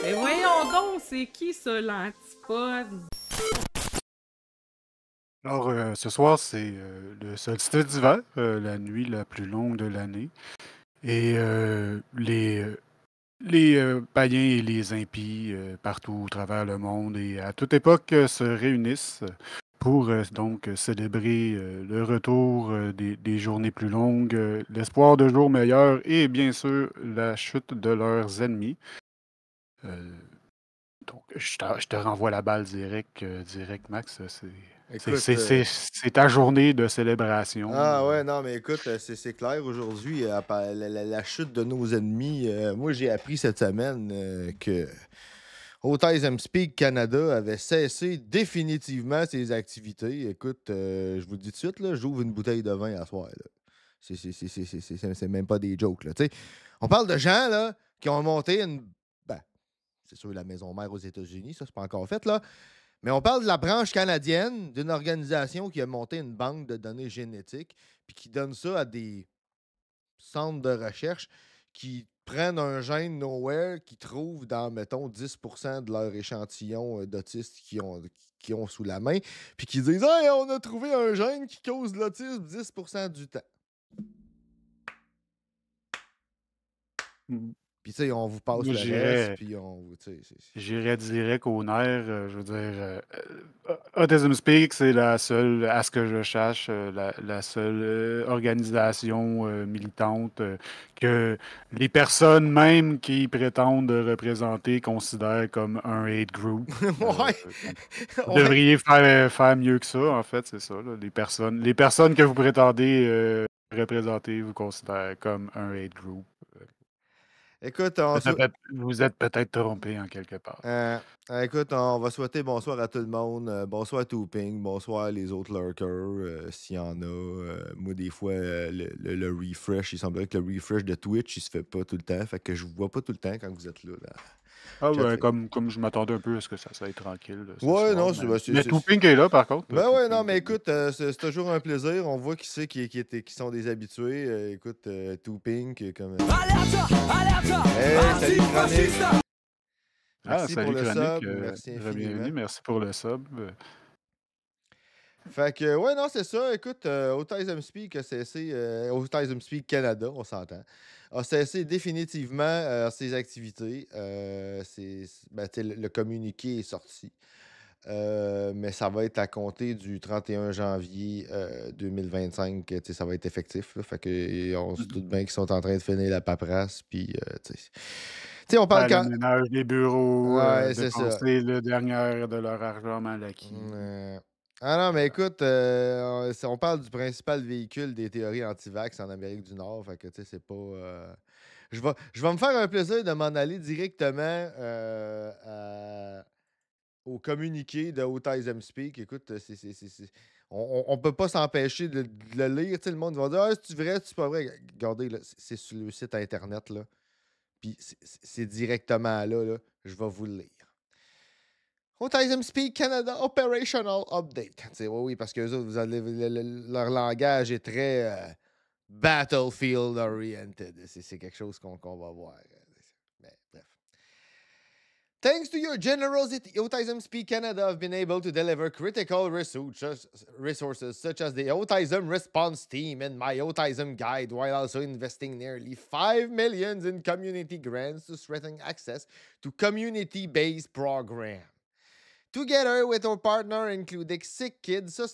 Mais voyons donc, c'est qui ça, l'antipode? Alors, ce soir, c'est le solstice d'hiver, la nuit la plus longue de l'année. Et les païens et les impies partout au travers le monde et à toute époque se réunissent pour donc célébrer le retour des journées plus longues, l'espoir de jours meilleurs et bien sûr la chute de leurs ennemis. Euh, donc, je te renvoie la balle direct, Max. Écoute, C'est ta journée de célébration. ah ouais, non, mais écoute, c'est clair aujourd'hui, la chute de nos ennemis. Moi, j'ai appris cette semaine que Autism Speak Canada avait cessé définitivement ses activités. Écoute, je vous le dis tout de suite, là, j'ouvre une bouteille de vin à soir. Là. C'est même pas des jokes. Là. Tu sais, on parle de gens là, qui ont monté une. Ben, c'est sûr, la maison mère aux États-Unis, ça, c'est pas encore fait, là. Mais on parle de la branche canadienne d'une organisation qui a monté une banque de données génétiques puis qui donne ça à des centres de recherche qui prennent un gène nowhere qui trouvent dans, mettons, 10% de leur échantillon d'autistes qui ont sous la main, puis qui disent hey, on a trouvé un gène qui cause l'autisme 10% du temps. Mm. Puis, tu sais, on vous passe Moi, le reste, puis on vous. Tu sais, j'irais direct au nerf. Je veux dire, Autism Speak, c'est la seule, à ce que je cherche, la seule organisation militante que les personnes même qui prétendent représenter considèrent comme un hate group. ouais, Vous ouais. devriez faire mieux que ça, en fait, c'est ça. Là. Les personnes que vous prétendez représenter vous considèrent comme un hate group. Écoute, on, Vous êtes peut-être trompé en quelque part. Euh, écoute, on va souhaiter bonsoir à tout le monde. Bonsoir à Tooping, bonsoir les autres lurkers, s'il y en a. Moi, des fois, le refresh, il semblerait que le refresh de Twitch, il se fait pas tout le temps. Fait que je vous vois pas tout le temps quand vous êtes là. Ah Chat ben, fait. comme je m'attendais un peu à ce que ça soit tranquille ce Ouais, soir. non, Mais Tout Pink est là, par contre. Ben Tout ouais, non, Pink mais est là. écoute, c'est toujours un plaisir. On voit qui c'est qui sont des habitués. Écoute, Tooping, comme. Hey, salut, Chronique. Ah, Merci pour salut le Chronique. sub. Merci infiniment. Bienvenue. Merci pour le sub. Fait que, ouais, non, c'est ça. Écoute, Autism Speak a cessé, Autism Speak Canada, on s'entend, a cessé définitivement ses activités. Ben, tu sais, le communiqué est sorti. Mais ça va être à compter du 31 janvier 2025 que tu sais, ça va être effectif. Là. Fait que on se doute bien qu'ils sont en train de finir la paperasse. Puis, tu sais, on parle Faire le quand. ménage des bureaux, Ouais, c'est ça. dépenser le dernier de leur argent mal acquis. Ah non, mais écoute, on parle du principal véhicule des théories anti-vax en Amérique du Nord. Fait que, tu sais, c'est pas. Je vais me faire un plaisir de m'en aller directement au communiqué de Autism Speak. Écoute, on peut pas s'empêcher de le lire. Tu sais, le monde va dire ah, c'est vrai, c'est pas vrai. Regardez, là, c'est sur le site internet. Là. Puis c'est directement là, là. Je vais vous le lire. Autism Speak Canada Operational Update. Oui, oui, parce que vous allez, leur langage est très battlefield oriented. C'est quelque chose qu'on va voir. Mais, bref. Thanks to your generosity, Autism Speak Canada have been able to deliver critical resources such as the Autism Response Team and My Autism Guide, while also investing nearly $5 million in community grants to strengthen access to community-based programs. Together with our partner, including Sick Kids, ça,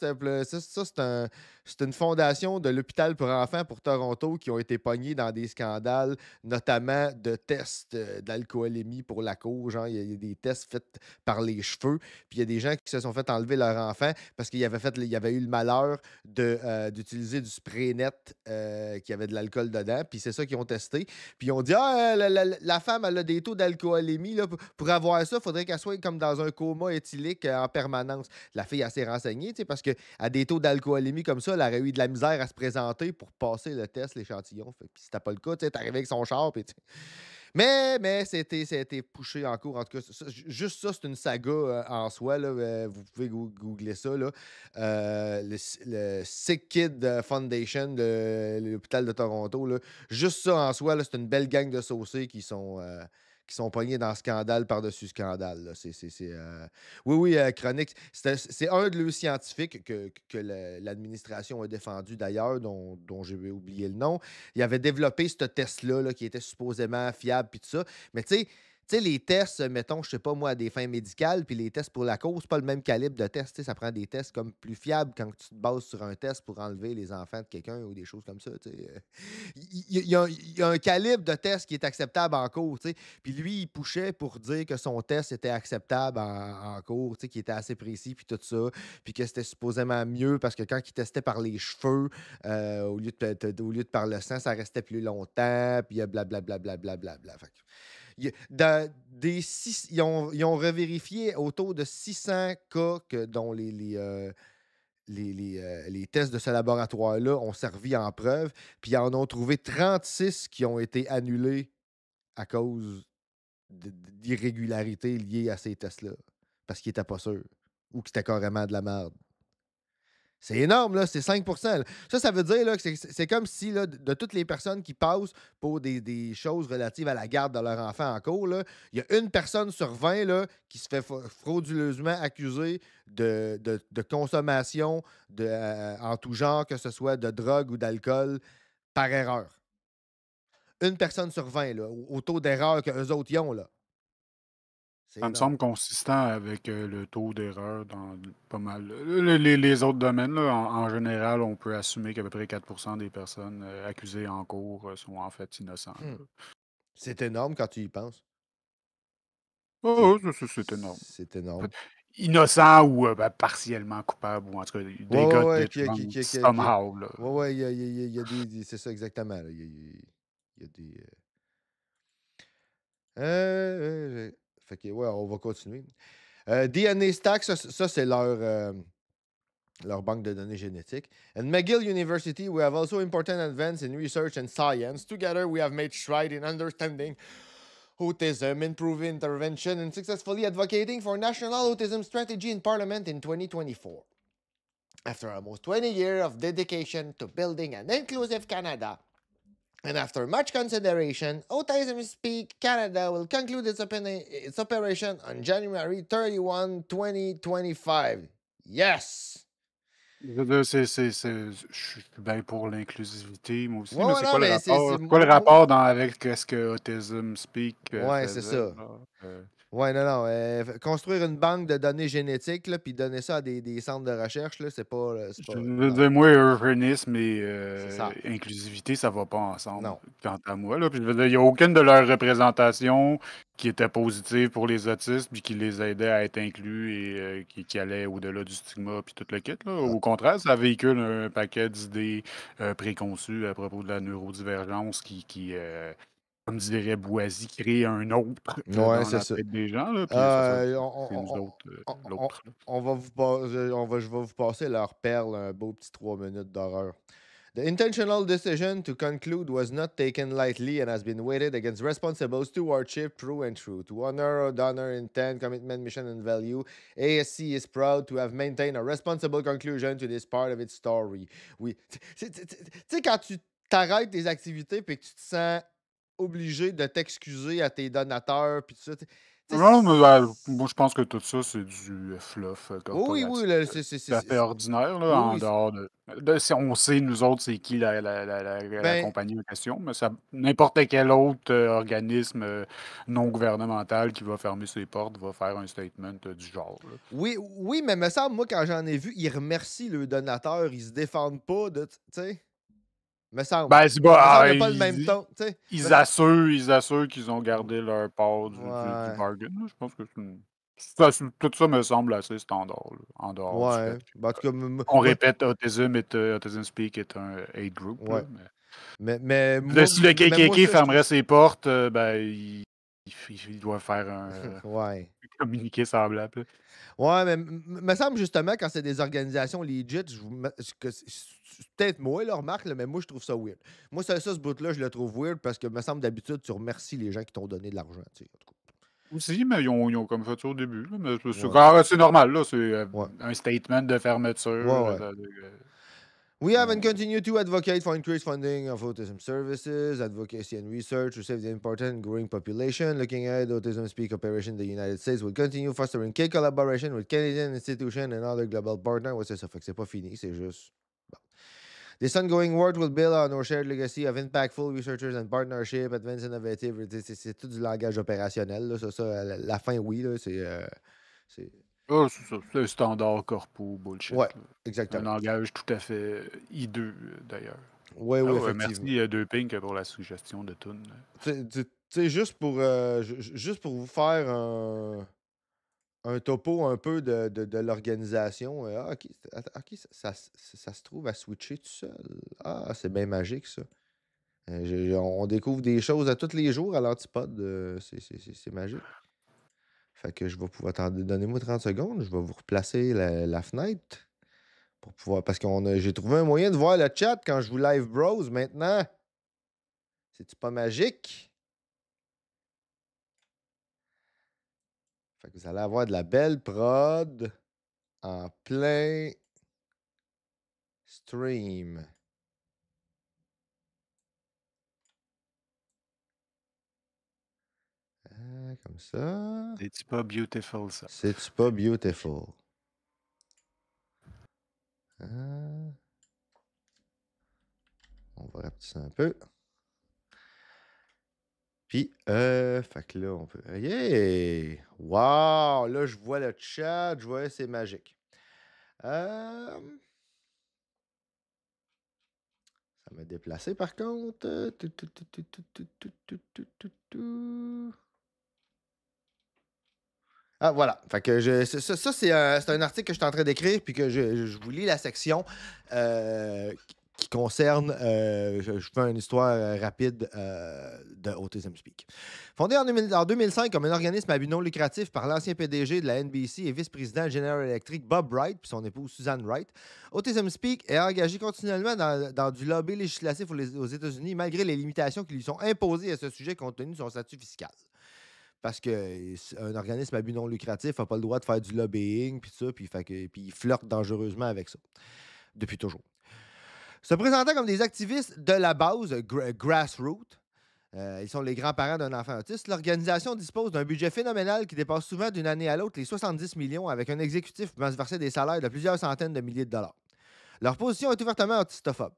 c'est une fondation de l'hôpital pour enfants pour Toronto qui ont été pognés dans des scandales, notamment de tests d'alcoolémie pour la cour. Genre, il y a des tests faits par les cheveux, puis il y a des gens qui se sont fait enlever leur enfant parce qu'il y avait eu le malheur d'utiliser du spray net qui avait de l'alcool dedans, puis c'est ça qu'ils ont testé. Puis ils ont dit ah, la femme, elle a des taux d'alcoolémie. Là, pour avoir ça, il faudrait qu'elle soit comme dans un coma éthylique en permanence. La fille, elle s'est renseignée, parce qu'à des taux d'alcoolémie comme ça, elle aurait eu de la misère à se présenter pour passer le test, l'échantillon. Puis c'était pas le cas, tu es arrivé avec son char. Puis, mais c'était poussé en cours. En tout cas, juste ça, c'est une saga en soi. Là, vous pouvez googler ça. Là. Le Sick Kid Foundation de l'hôpital de Toronto. Là. Juste ça en soi, c'est une belle gang de saucés qui sont qui sont pognés dans scandale par-dessus scandale. Là. Oui, Chronique. C'est un de leurs scientifiques que l'administration a défendu d'ailleurs, dont j'ai oublié le nom. Il avait développé ce test-là là, qui était supposément fiable puis tout ça. Mais tu sais, les tests, mettons, je sais pas moi, à des fins médicales, puis les tests pour la cause, c'est pas le même calibre de test. Tu sais, ça prend des tests comme plus fiables quand tu te bases sur un test pour enlever les enfants de quelqu'un ou des choses comme ça. Tu sais. Il y a un calibre de test qui est acceptable en cours. Tu sais. Puis lui, il poussait pour dire que son test était acceptable en cours, tu sais, qui était assez précis, puis tout ça. Puis que c'était supposément mieux parce que quand il testait par les cheveux, au lieu de par le sang, ça restait plus longtemps, puis blablabla. Fait que ils ont revérifié autour de 600 cas dont les tests de ce laboratoire-là ont servi en preuve, puis ils en ont trouvé 36 qui ont été annulés à cause d'irrégularités liées à ces tests-là, parce qu'ils n'étaient pas sûrs ou que c'était carrément de la merde. C'est énorme, là, c'est 5 là. Ça veut dire là, que c'est comme si là, de toutes les personnes qui passent pour des choses relatives à la garde de leur enfant en cours, il y a une personne sur 20 là, qui se fait frauduleusement accuser de consommation en tout genre, que ce soit de drogue ou d'alcool, par erreur. Une personne sur 20, là, au taux d'erreur qu'eux autres y ont. Là. C'est Ça me énorme. semble consistant avec le taux d'erreur dans pas mal. Les autres domaines, là, en général, on peut assumer qu'à peu près 4% des personnes accusées en cours sont en fait innocentes. Hmm. C'est énorme quand tu y penses. Oh, c'est énorme. C'est énorme. Innocent ou partiellement coupable, ou en tout cas, they got Ouais, it wrong somehow. Là. ouais, il y a des. C'est ça exactement. Là. Il y a des. Fait que, ouais, on va continuer. DNA Stack, ça c'est leur banque de données génétiques. And McGill University, we have also important advances in research and science. Together, we have made strides in understanding autism, improving intervention, and successfully advocating for national autism strategy in Parliament in 2024. After almost 20 years of dedication to building an inclusive Canada, and after much consideration, Autism Speak Canada will conclude its operation on January 31, 2025. Yes! Je suis bien pour l'inclusivité, moi aussi, mais Ouais, c'est non, quoi le mais rapport? C'est quoi le rapport avec ce que Autism Speak ouais, c'est faisait? ça. Ouais, non. Construire une banque de données génétiques, là, puis donner ça à des centres de recherche, là, c'est pas. Je veux dire, moi, euphémisme et C'est ça. inclusivité, ça va pas ensemble, Non. quant à moi. Là. Puis je veux dire, il n'y a aucune de leurs représentations qui était positive pour les autistes, puis qui les aidait à être inclus et qui allait au-delà du stigma, puis tout le kit. Là. Au contraire, ça véhicule un paquet d'idées préconçues à propos de la neurodivergence qui comme dirait Boisy, crée un autre Ouais, dans c'est la ça. tête des gens. Là, puis ça, c'est nous On, autres, on- l'autre. on va vous je vais vous passer leur perle, un beau petit 3 minutes d'horreur. The intentional decision to conclude was not taken lightly and has been weighted against responsible stewardship through and through. To honor intent, commitment, mission, and value, ASC is proud to have maintained a responsible conclusion to this part of its story. Oui. Tu sais, quand tu t'arrêtes tes activités puis que tu te sens obligé de t'excuser à tes donateurs puis tout ça. Non, mais moi, je pense que tout ça, c'est du fluff Oui, corporatif. là, Tout à fait ordinaire, là, en oui, dehors si on sait, nous autres, c'est qui la ben, compagnie en question, mais ça n'importe quel autre organisme non gouvernemental qui va fermer ses portes va faire un statement du genre. Là. oui, mais me semble, moi, quand j'en ai vu, ils remercient le donateur, ils se défendent pas de, tu sais, me semble. Ben, c'est Me semble pas. qu'il n'y a pas le même ton, tu sais. Ils assurent qu'ils ont gardé leur part du Ouais, bargain. Là. Je pense que tout ça me semble assez standard, là, en dehors du ouais. fait Ben, en tout cas, qu'on moi, répète Autism Speak est un hate group. Là, ouais. Mais si le moi, KKK ça, je trouve. fermerait ses portes, ben, il doit faire un Ouais. communiqué semblable. Ouais, mais me semble justement, quand c'est des organisations legit, c'est peut-être moi, la remarque, là, mais moi, je trouve ça weird. Moi, ce bout-là, je le trouve weird parce que, me semble, d'habitude, tu remercies les gens qui t'ont donné de l'argent. Tu sais, en tout cas. Aussi, mais ils ont comme fait ça au début. Là, mais Ouais. c'est normal, là. C'est Ouais. un statement de fermeture. Ouais, ouais. We have and continue to advocate for increased funding of autism services, advocacy and research to save the important and growing population. Looking ahead, Autism Speak operation in the United States will continue fostering key collaboration with Canadian institutions and other global partners. Ouais, c'est ça, fait que c'est pas fini, c'est juste... Bon. This ongoing work will build on our shared legacy of impactful researchers and partnership, advanced innovative. C'est tout du langage opérationnel, là, ça, la fin, oui, là, c'est... Ah, c'est ça. C'est un standard corpo bullshit. Ouais, là. Un exactement. langage tout à fait hideux, d'ailleurs. Oui, Ah oui, ouais, effectivement. merci Deux Pink pour la suggestion de tune. Tu sais, juste pour vous faire un topo un peu de l'organisation. OK, ok, ça se trouve à switcher tout seul. Ah, c'est bien magique, ça. On découvre des choses à tous les jours à l'Antipode. C'est magique. Fait que je vais pouvoir... Attendez, donnez-moi 30 secondes. Je vais vous replacer la fenêtre pour pouvoir... Parce que j'ai trouvé un moyen de voir le chat quand je vous live browse maintenant. C'est-tu pas magique? Fait que vous allez avoir de la belle prod en plein stream. Comme ça. C'est-tu pas beautiful, ça? C'est-tu pas beautiful? On va rapetisser un peu. Puis, fait que là, on peut... Yeah! Wow! Là, je vois le chat. Je vois, c'est magique. Ça m'a déplacé, par contre. Ah, voilà. Fait que ça, c'est un article que je suis en train d'écrire, puis que je vous lis la section qui concerne. Je fais une histoire rapide de Autism Speak. Fondé en 2005 comme un organisme à but non lucratif par l'ancien PDG de la NBC et vice-président de General Electric Bob Wright puis son épouse Suzanne Wright, Autism Speak est engagé continuellement dans du lobby législatif aux États-Unis, malgré les limitations qui lui sont imposées à ce sujet compte tenu de son statut fiscal. Parce qu'un organisme à but non lucratif n'a pas le droit de faire du lobbying, puis ça, puis il flirte dangereusement avec ça, depuis toujours. Se présentant comme des activistes de la base, grassroots, ils sont les grands-parents d'un enfant autiste, l'organisation dispose d'un budget phénoménal qui dépasse souvent d'une année à l'autre les 70 millions, avec un exécutif pouvant se verser des salaires de plusieurs centaines de milliers de dollars. Leur position est ouvertement autistophobe.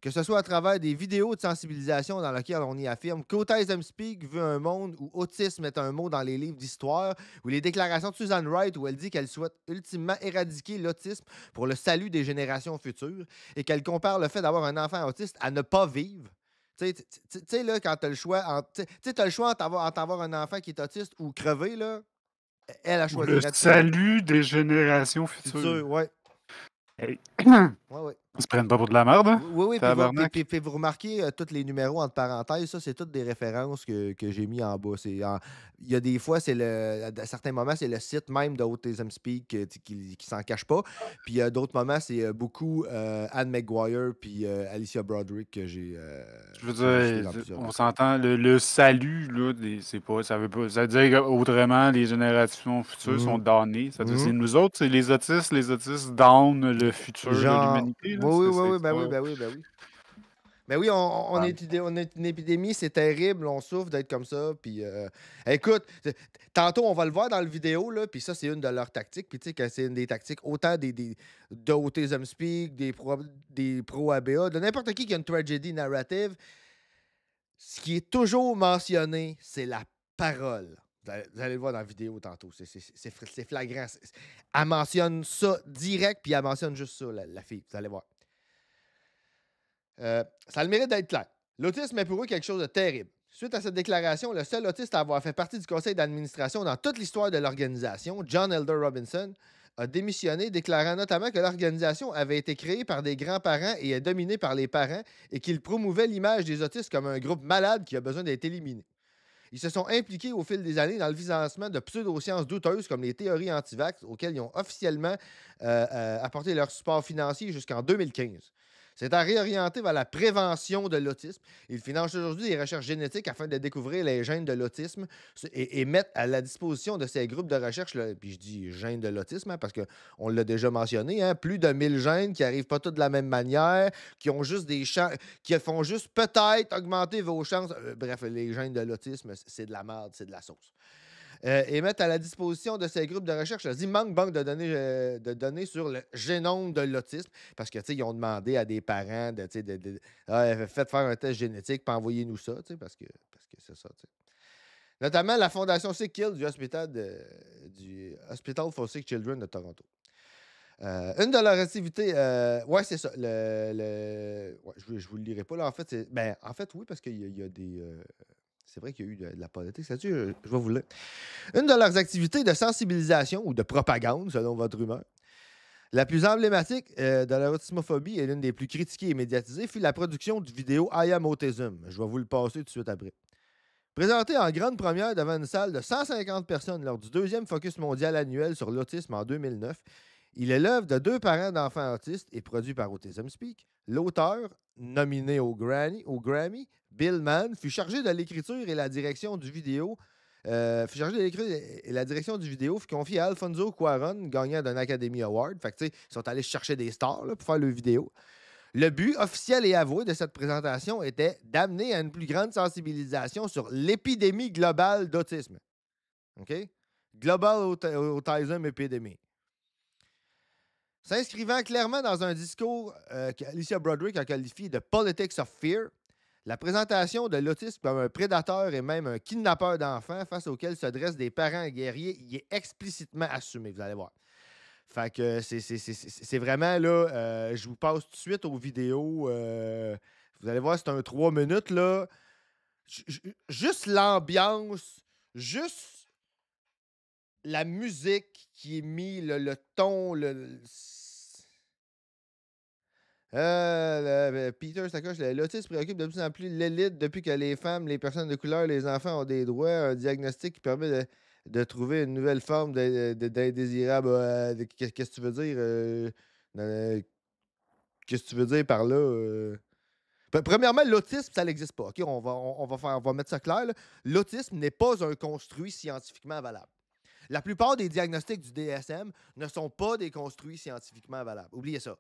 Que ce soit à travers des vidéos de sensibilisation dans lesquelles on y affirme qu'Autism Speak veut un monde où autisme est un mot dans les livres d'histoire, ou les déclarations de Suzanne Wright où elle dit qu'elle souhaite ultimement éradiquer l'autisme pour le salut des générations futures, et qu'elle compare le fait d'avoir un enfant autiste à ne pas vivre. Tu sais, là, quand tu as le choix, entre avoir un enfant qui est autiste ou crever, là, elle a choisi. Le salut des générations futures. Ouais. Hey. Ouais. Ils se prennent pas pour de la merde, hein? Oui, puis vous remarquez tous les numéros entre parenthèses, ça, c'est toutes des références que j'ai mis en bas. Il y a des fois, à certains moments, c'est le site même de Autism Speak qui s'en cache pas. Puis à d'autres moments, c'est beaucoup Anne McGuire puis Alicia Broderick que j'ai... Je veux dire, on s'entend, le salut, là, c'est pas, ça veut dire qu'autrement, les générations futures sont damnées. Ça veut dire c'est nous autres, c'est les autistes down le futur de l'humanité. Oui, ben oui. Mais oui, on est une épidémie, c'est terrible, on souffre d'être comme ça. Puis, écoute, tantôt, on va le voir dans la vidéo, là, puis ça, c'est une de leurs tactiques. Puis, tu sais, que c'est une des tactiques autant d'Autism Speak, des pro-ABA, de n'importe qui a une tragedy narrative. Ce qui est toujours mentionné, c'est la parole. Vous allez le voir dans la vidéo tantôt. C'est flagrant. Elle mentionne ça direct, puis elle mentionne juste ça, la fille. Vous allez voir. Ça a le mérite d'être clair. L'autisme est pour eux quelque chose de terrible. Suite à cette déclaration, le seul autiste à avoir fait partie du conseil d'administration dans toute l'histoire de l'organisation, John Elder Robinson, a démissionné, déclarant notamment que l'organisation avait été créée par des grands-parents et est dominée par les parents et qu'il promouvait l'image des autistes comme un groupe malade qui a besoin d'être éliminé. Ils se sont impliqués au fil des années dans le financement de pseudo-sciences douteuses comme les théories anti-vax, auxquelles ils ont officiellement apporté leur support financier jusqu'en 2015. s'étant réorienté vers la prévention de l'autisme. Il finance aujourd'hui des recherches génétiques afin de découvrir les gènes de l'autisme et mettre à la disposition de ces groupes de recherche, là, puis je dis gènes de l'autisme parce qu'on l'a déjà mentionné, plus de 1000 gènes qui n'arrivent pas tous de la même manière, qui ont juste des chances, qui font juste peut-être augmenter vos chances. Bref, les gènes de l'autisme, c'est de la merde, c'est de la sauce. Et mettre à la disposition de ces groupes de recherche les immenses banques de données sur le génome de l'autisme. Parce que, ils ont demandé à des parents faites faire un test génétique puis envoyez-nous ça, parce que c'est ça. T'sais. Notamment la fondation Sick Kill du Hospital for Sick Children de Toronto. Une de leurs activités, ouais, c'est ça. Je vous le lirai pas là. En fait, oui, parce qu'il y a des. C'est vrai qu'il y a eu de la politique là-dessus. Je vais vous le dire. Une de leurs activités de sensibilisation ou de propagande, selon votre rumeur, la plus emblématique de la autismophobie et l'une des plus critiquées et médiatisées fut la production du vidéo I Am Autism. Je vais vous le passer tout de suite après. Présenté en grande première devant une salle de 150 personnes lors du 2e Focus mondial annuel sur l'autisme en 2009, il est l'œuvre de 2 parents d'enfants autistes et produit par Autism Speak. L'auteur, nominé au Grammy, Bill Mann, fut chargé de l'écriture et la direction du vidéo. Fut confiée à Alfonso Cuarón, gagnant d'un Academy Award. Fait que, ils sont allés chercher des stars là, pour faire le vidéo. Le but officiel et avoué de cette présentation était d'amener à une plus grande sensibilisation sur l'épidémie globale d'autisme. OK? Global Autism Epidemic. S'inscrivant clairement dans un discours qu'Alicia Broderick a qualifié de « politics of fear », la présentation de l'autisme comme un prédateur et même un kidnappeur d'enfants face auquel se dressent des parents guerriers y est explicitement assumé, vous allez voir. Fait que c'est vraiment là, je vous passe tout de suite aux vidéos. Vous allez voir, c'est un 3 minutes là. Juste l'ambiance, juste la musique qui est mise, le ton, Peter Sacoche, l'autisme préoccupe de plus en plus l'élite depuis que les femmes, les personnes de couleur, les enfants ont des droits, un diagnostic qui permet de trouver une nouvelle forme d'indésirable. Qu'est-ce que tu veux dire? Qu'est-ce que tu veux dire par là? Premièrement, l'autisme, ça n'existe pas. Okay? On va mettre ça clair. Là. L'autisme n'est pas un construit scientifiquement valable. La plupart des diagnostics du DSM ne sont pas des construits scientifiquement valables. Oubliez ça.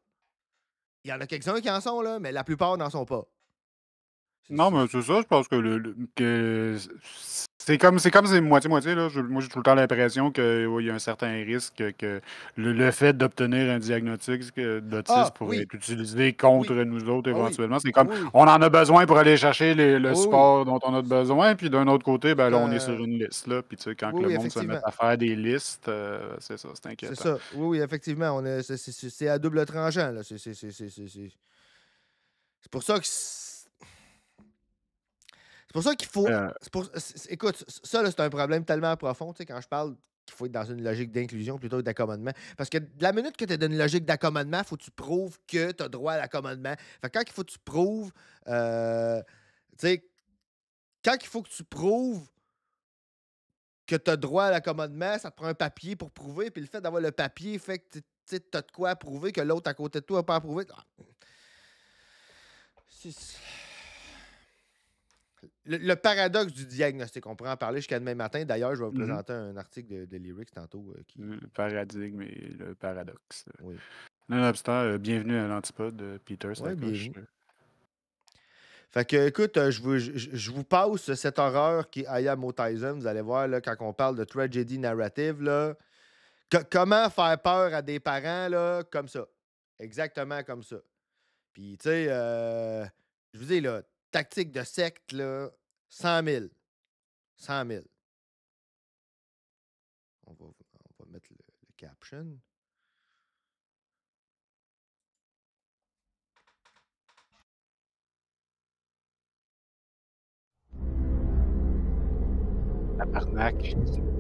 Il y en a quelques-uns qui en sont, là, mais la plupart n'en sont pas. Non, mais c'est ça, je pense que c'est comme c'est moitié-moitié. Là. Moi, j'ai tout le temps l'impression qu'il y a un certain risque que le fait d'obtenir un diagnostic d'autisme pourrait être utilisé contre nous autres éventuellement. C'est comme on en a besoin pour aller chercher le support dont on a besoin, puis d'un autre côté, ben, là, on est sur une liste. Là, puis quand le monde se met à faire des listes, c'est ça, c'est inquiétant. C'est ça, oui, effectivement. C'est à double tranchant. Là. C'est pour ça que... C'est pour ça qu'il faut... Écoute, ça, là, c'est un problème tellement profond, tu sais, quand je parle qu'il faut être dans une logique d'inclusion plutôt que d'accommodement. Parce que de la minute que tu es dans une logique d'accommodement, il faut que tu prouves que tu as droit à l'accommodement. Fait que quand il faut que tu prouves... tu sais, quand il faut que tu prouves que tu as droit à l'accommodement, ça te prend un papier pour prouver, puis le fait d'avoir le papier fait que tu as de quoi prouver que l'autre à côté de toi n'a pas à prouver. Le paradoxe du diagnostic, on pourrait en parler jusqu'à demain matin. D'ailleurs, je vais vous présenter un article de Lyrics tantôt. Le paradigme et le paradoxe. Oui. Nonobstant, bienvenue à l'Antipode, Peter Sacoche. Fait que, écoute, je vous passe cette horreur qui est I Am Autism. Vous allez voir, là, quand on parle de tragedy narrative, là, comment faire peur à des parents, là, comme ça. Exactement comme ça. Puis, tu sais, je vous dis, là, tactique de secte, là, 100 000. 100 000. On va mettre le caption.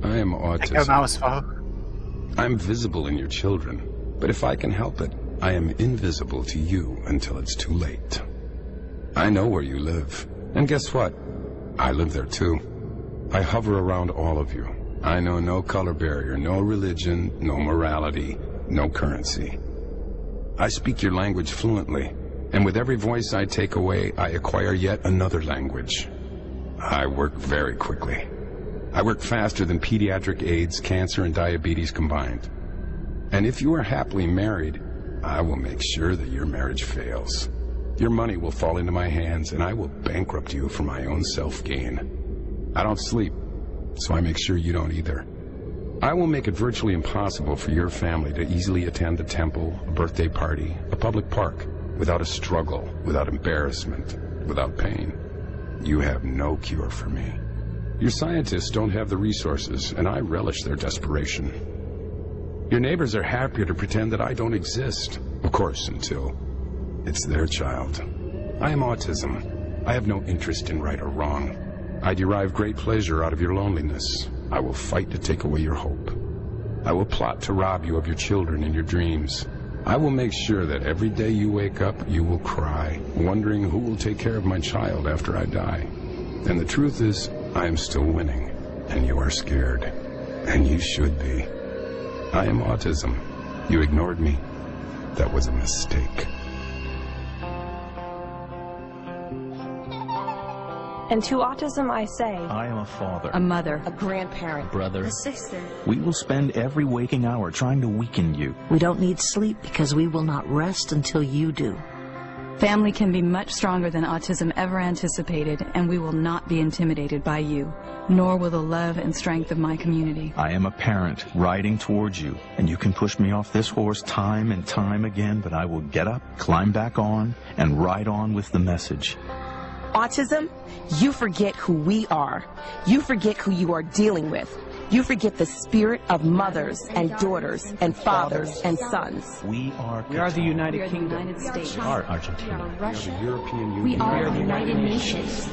I am autism. I'm visible in your children, but if I can help it, I am invisible to you until it's too late. I know where you live, and guess what? I live there too. I hover around all of you. I know no color barrier, no religion, no morality, no currency. I speak your language fluently. And with every voice I take away, I acquire yet another language. I work very quickly. I work faster than pediatric AIDS, cancer, and diabetes combined. And if you are happily married, I will make sure that your marriage fails. Your money will fall into my hands, and I will bankrupt you for my own self-gain. I don't sleep, so I make sure you don't either. I will make it virtually impossible for your family to easily attend a temple, a birthday party, a public park, without a struggle, without embarrassment, without pain. You have no cure for me. Your scientists don't have the resources, and I relish their desperation. Your neighbors are happier to pretend that I don't exist, of course, until it's their child. I am autism. I have no interest in right or wrong. I derive great pleasure out of your loneliness. I will fight to take away your hope. I will plot to rob you of your children and your dreams. I will make sure that every day you wake up, you will cry, wondering who will take care of my child after I die. And the truth is, I am still winning, and you are scared. And you should be. I am autism. You ignored me. That was a mistake. And to autism I say, I am a father, a mother, a grandparent, brother, a sister. We will spend every waking hour trying to weaken you. We don't need sleep because we will not rest until you do. Family can be much stronger than autism ever anticipated, and we will not be intimidated by you, nor will the love and strength of my community. I am a parent riding towards you, and you can push me off this horse time and time again, but I will get up, climb back on, and ride on with the message. autism, you forget who we are. You forget who you are dealing with. You forget the spirit of mothers and daughters and fathers and sons. We are the United Kingdom. Kingdom. United States. We are Argentina. We are the European Union. We are the United Nations.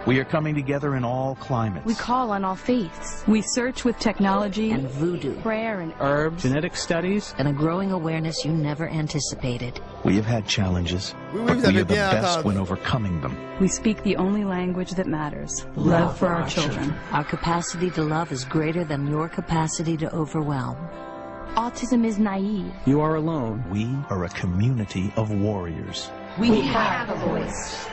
We are coming together in all climates. We call on all faiths. We search with technology And voodoo. Prayer and Herbs, genetic studies, And a growing awareness you never anticipated. We have had challenges, Oui, oui, but vous we avez are the bien best entendu. when overcoming them. We speak the only language that matters, love for our children. Our capacity to love is greater than your capacity to overwhelm. autism is naive. you are alone. We are a community of warriors. We have a voice.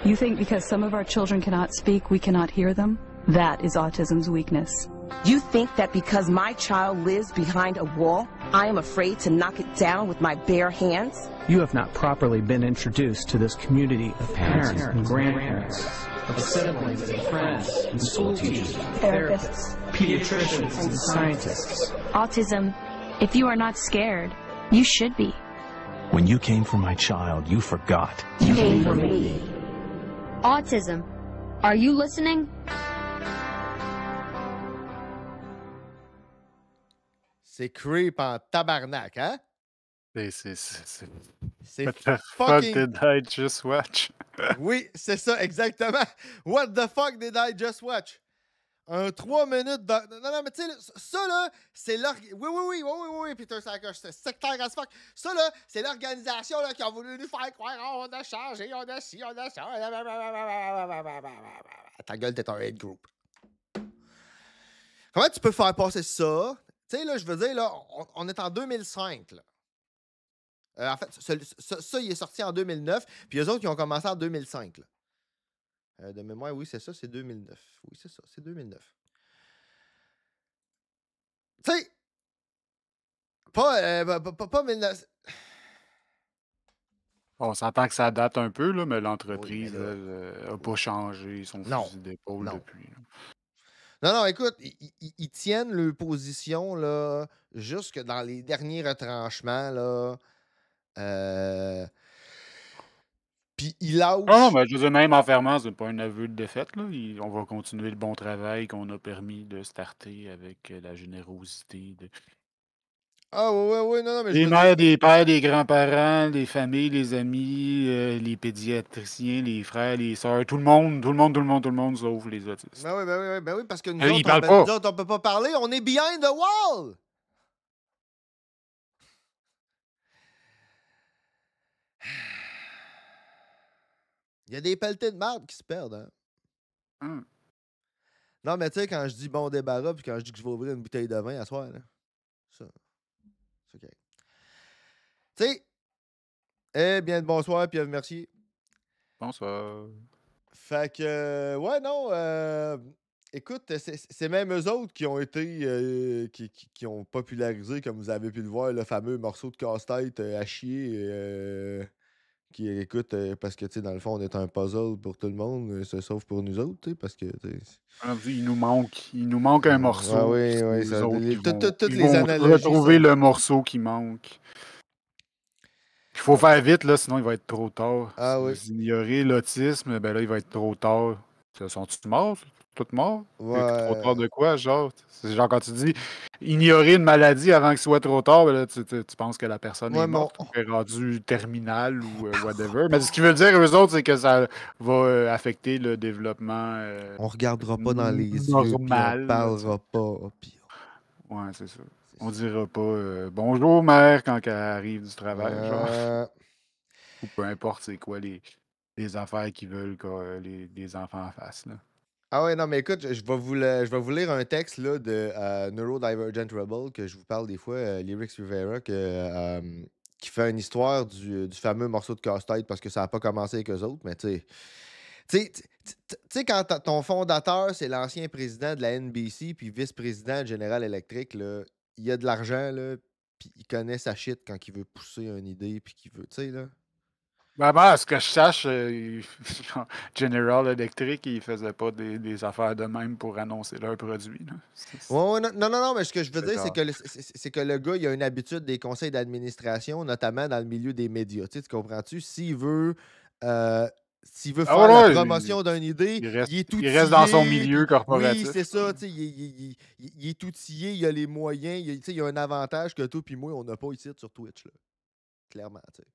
You think because some of our children cannot speak, we cannot hear them? That is autism's weakness. You think that because my child lives behind a wall, I am afraid to knock it down with my bare hands? You have not properly been introduced to this community of parents and grandparents, of siblings and friends, and school teachers, therapists, pediatricians, and scientists. Autism, if you are not scared, you should be. When you came for my child, you forgot. You came for me. Autism, are you listening? C'est creep en tabarnak, hein? C'est C'est What the fuck fucking... did I just watch? Oui, c'est ça, exactement. What the fuck did I just watch? Un 3 minutes de... Non, mais tu sais, ça, là, c'est oui, Peter Sackers, c'est sectaire as fuck. Ça, là, c'est l'organisation là, qui a voulu nous faire croire on a changé, on a ci, on a ça. Ta gueule, t'es un hate group. Comment tu peux faire passer ça? Tu sais, là, je veux dire, là, on est en 2005, là. En fait, ça, il est sorti en 2009, puis eux autres, ils ont commencé en 2005, là. De mémoire, oui, c'est ça, c'est 2009. Oui, c'est ça, c'est 2009. Tu sais, pas 19... On s'entend que ça date un peu, là, mais l'entreprise Oui, mais n'a pas changé son Non. fusil d'épaule Non. depuis. Non, écoute, ils tiennent leur position, là, jusque dans les derniers retranchements, là. Puis il lâche... Non, mais je veux dire, même en fermant, c'est pas un aveu de défaite, là. On va continuer le bon travail qu'on a permis de starter avec la générosité de... Ah, oui, non, mais je Les veux mères, des pères, des grands-parents, les familles, les amis, les pédiatriciens, les frères, les sœurs, tout le monde, sauf les autistes. Ben oui, parce que nous Ils autres, parlent pas. nous autres, on peut pas parler, on est behind the wall! Il y a des pelletés de marde qui se perdent, hein? Hum. Non, mais tu sais, quand je dis bon débarras, puis quand je dis que je vais ouvrir une bouteille de vin à soir, là, ça, c'est OK. Tu sais, Eh bien, bonsoir, Pierre Mercier. Bonsoir. Fait que, ouais, non, écoute, c'est même eux autres qui ont été, qui ont popularisé, comme vous avez pu le voir, le fameux morceau de casse-tête à chier, qui, écoute, parce que, tu sais, dans le fond, on est un puzzle pour tout le monde, sauf pour nous autres, tu sais, parce que, Il nous manque un morceau. oui, C'est oui, les ça, autres qui toutes ils les vont analogies. retrouver le morceau qui manque. Il faut faire vite, là, sinon il va être trop tard. Ah Si oui. vous ignorez l'autisme, ben là, il va être trop tard. Sont-ils morts? Tous morts? Trop tard de quoi, genre? C'est genre quand tu dis ignorer une maladie avant qu'il soit trop tard, ben là, tu penses que la personne est morte ou est rendue terminale ou whatever. Mais ce qu'ils veulent dire, eux autres, c'est que ça va affecter le développement on regardera pas dans les yeux, puis on parlera pas. Puis... Ouais, c'est ça. On dira pas bonjour mère quand elle arrive du travail, genre. Ou peu importe c'est quoi les affaires qu'ils veulent que les enfants fassent. Là. Ah ouais, non, mais écoute, je vais vous lire un texte là, de Neurodivergent Rebel que je vous parle des fois, Lyrics Rivera, qui fait une histoire du fameux morceau de casse-tête parce que ça n'a pas commencé avec eux autres, mais tu sais, quand ton fondateur, c'est l'ancien président de la NBC puis vice-président de General Electric, là, il a de l'argent, là, puis il connaît sa shit quand il veut pousser une idée puis qu'il veut, tu sais, là. Ben, à ce que je sache, General Electric, ils faisaient pas des affaires de même pour annoncer leurs produits. Ouais, non, mais ce que je veux dire, c'est que le gars, il a une habitude des conseils d'administration, notamment dans le milieu des médias. Tu comprends-tu? S'il veut faire la promotion d'une idée, il est outillé. Il reste dans son milieu corporatif. Oui, c'est ça. Il est outillé, il a les moyens, il a un avantage que toi et moi, on n'a pas ici sur Twitch. Là. Clairement, tu sais.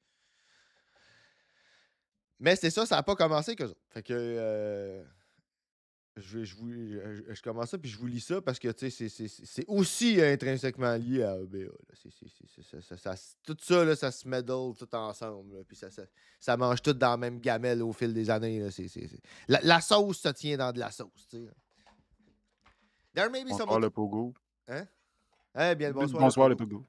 Mais c'est ça n'a pas commencé qu'eux autres. Fait que je commence ça puis je vous lis ça parce que c'est aussi intrinsèquement lié à ABA. Tout ça, là, ça se médle tout ensemble. Là, puis ça mange tout dans la même gamelle au fil des années. Là, La sauce se tient dans de la sauce. There may be bonsoir le pogo. Hein? Eh bien, bonsoir le pogo.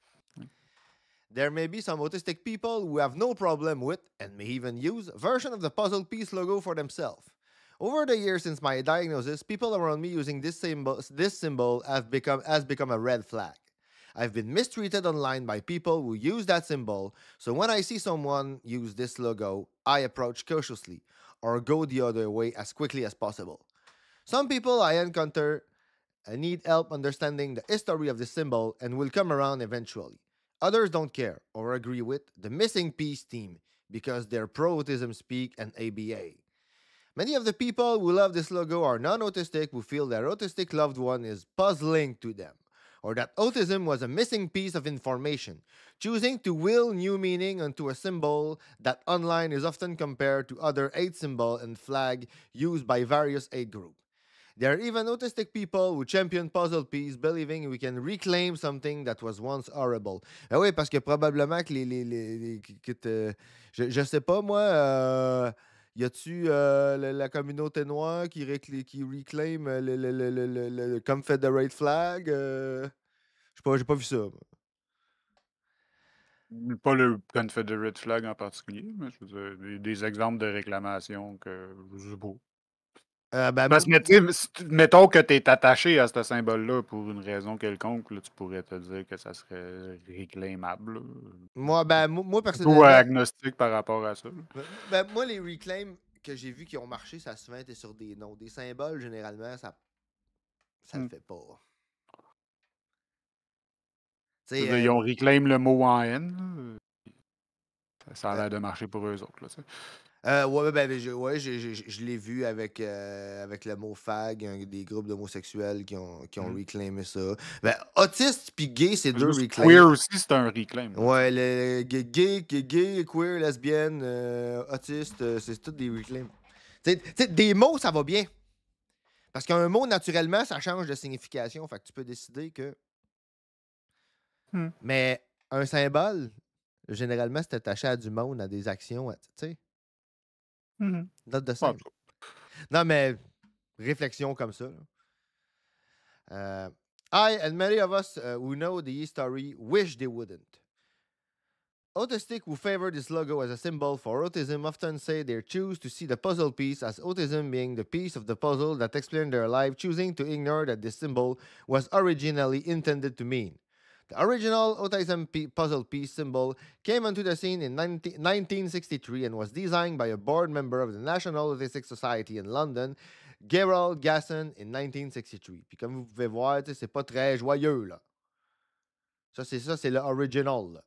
There may be some autistic people who have no problem with, and may even use, version of the puzzle piece logo for themselves. Over the years since my diagnosis, people around me using this symbol has become a red flag. I've been mistreated online by people who use that symbol, so when I see someone use this logo, I approach cautiously, or go the other way as quickly as possible. Some people I encounter need help understanding the history of the symbol and will come around eventually. Others don't care or agree with the missing piece team because they're pro-autism speak and ABA. Many of the people who love this logo are non-autistic who feel their autistic loved one is puzzling to them, or that autism was a missing piece of information, choosing to will new meaning onto a symbol that online is often compared to other hate symbol and flag used by various hate groups. There are even autistic people who champion puzzle piece, believing we can reclaim something that was once horrible. Ah oui, parce que probablement que je sais pas, moi, y a-tu la communauté noire qui reclaim le Confederate flag? Je sais pas, j'ai pas vu ça. Pas le Confederate flag en particulier, mais je veux dire, des exemples de réclamation que je sais pas. Parce que, mettons que tu es attaché à ce symbole-là pour une raison quelconque, là, tu pourrais te dire que ça serait réclamable. Moi, personnellement. Ou agnostique par rapport à ça. Moi, les reclaims que j'ai vus qui ont marché, ça a souvent été sur des noms. Des symboles, généralement, ça le fait pas. Ils ont reclaim le mot en haine. Ça a l'air de marcher pour eux autres. Là, je l'ai vu avec le mot fag, des groupes d'homosexuels qui ont reclaimé ça. Ben, autiste puis gay, c'est deux reclaims. Queer aussi, c'est un reclaim. Ouais, le gay, queer, lesbienne, autiste, c'est tout des reclaims. T'sais, des mots, ça va bien. Parce qu'un mot, naturellement, ça change de signification. Fait que tu peux décider que... Mais un symbole, généralement, c'est attaché à du monde, à des actions, tu sais. Note de symbole. Non, mais réflexion comme ça. I and many of us who know the story wish they wouldn't. Autistic who favor this logo as a symbol for autism often say they choose to see the puzzle piece as autism being the piece of the puzzle that explains their life, choosing to ignore that this symbol was originally intended to mean. The original autism puzzle piece symbol came onto the scene in 1963 and was designed by a board member of the National Autistic Society in London, Gerald Gasson, in 1963. Puis comme vous pouvez voir, c'est pas très joyeux, là. Ça, c'est le original, là.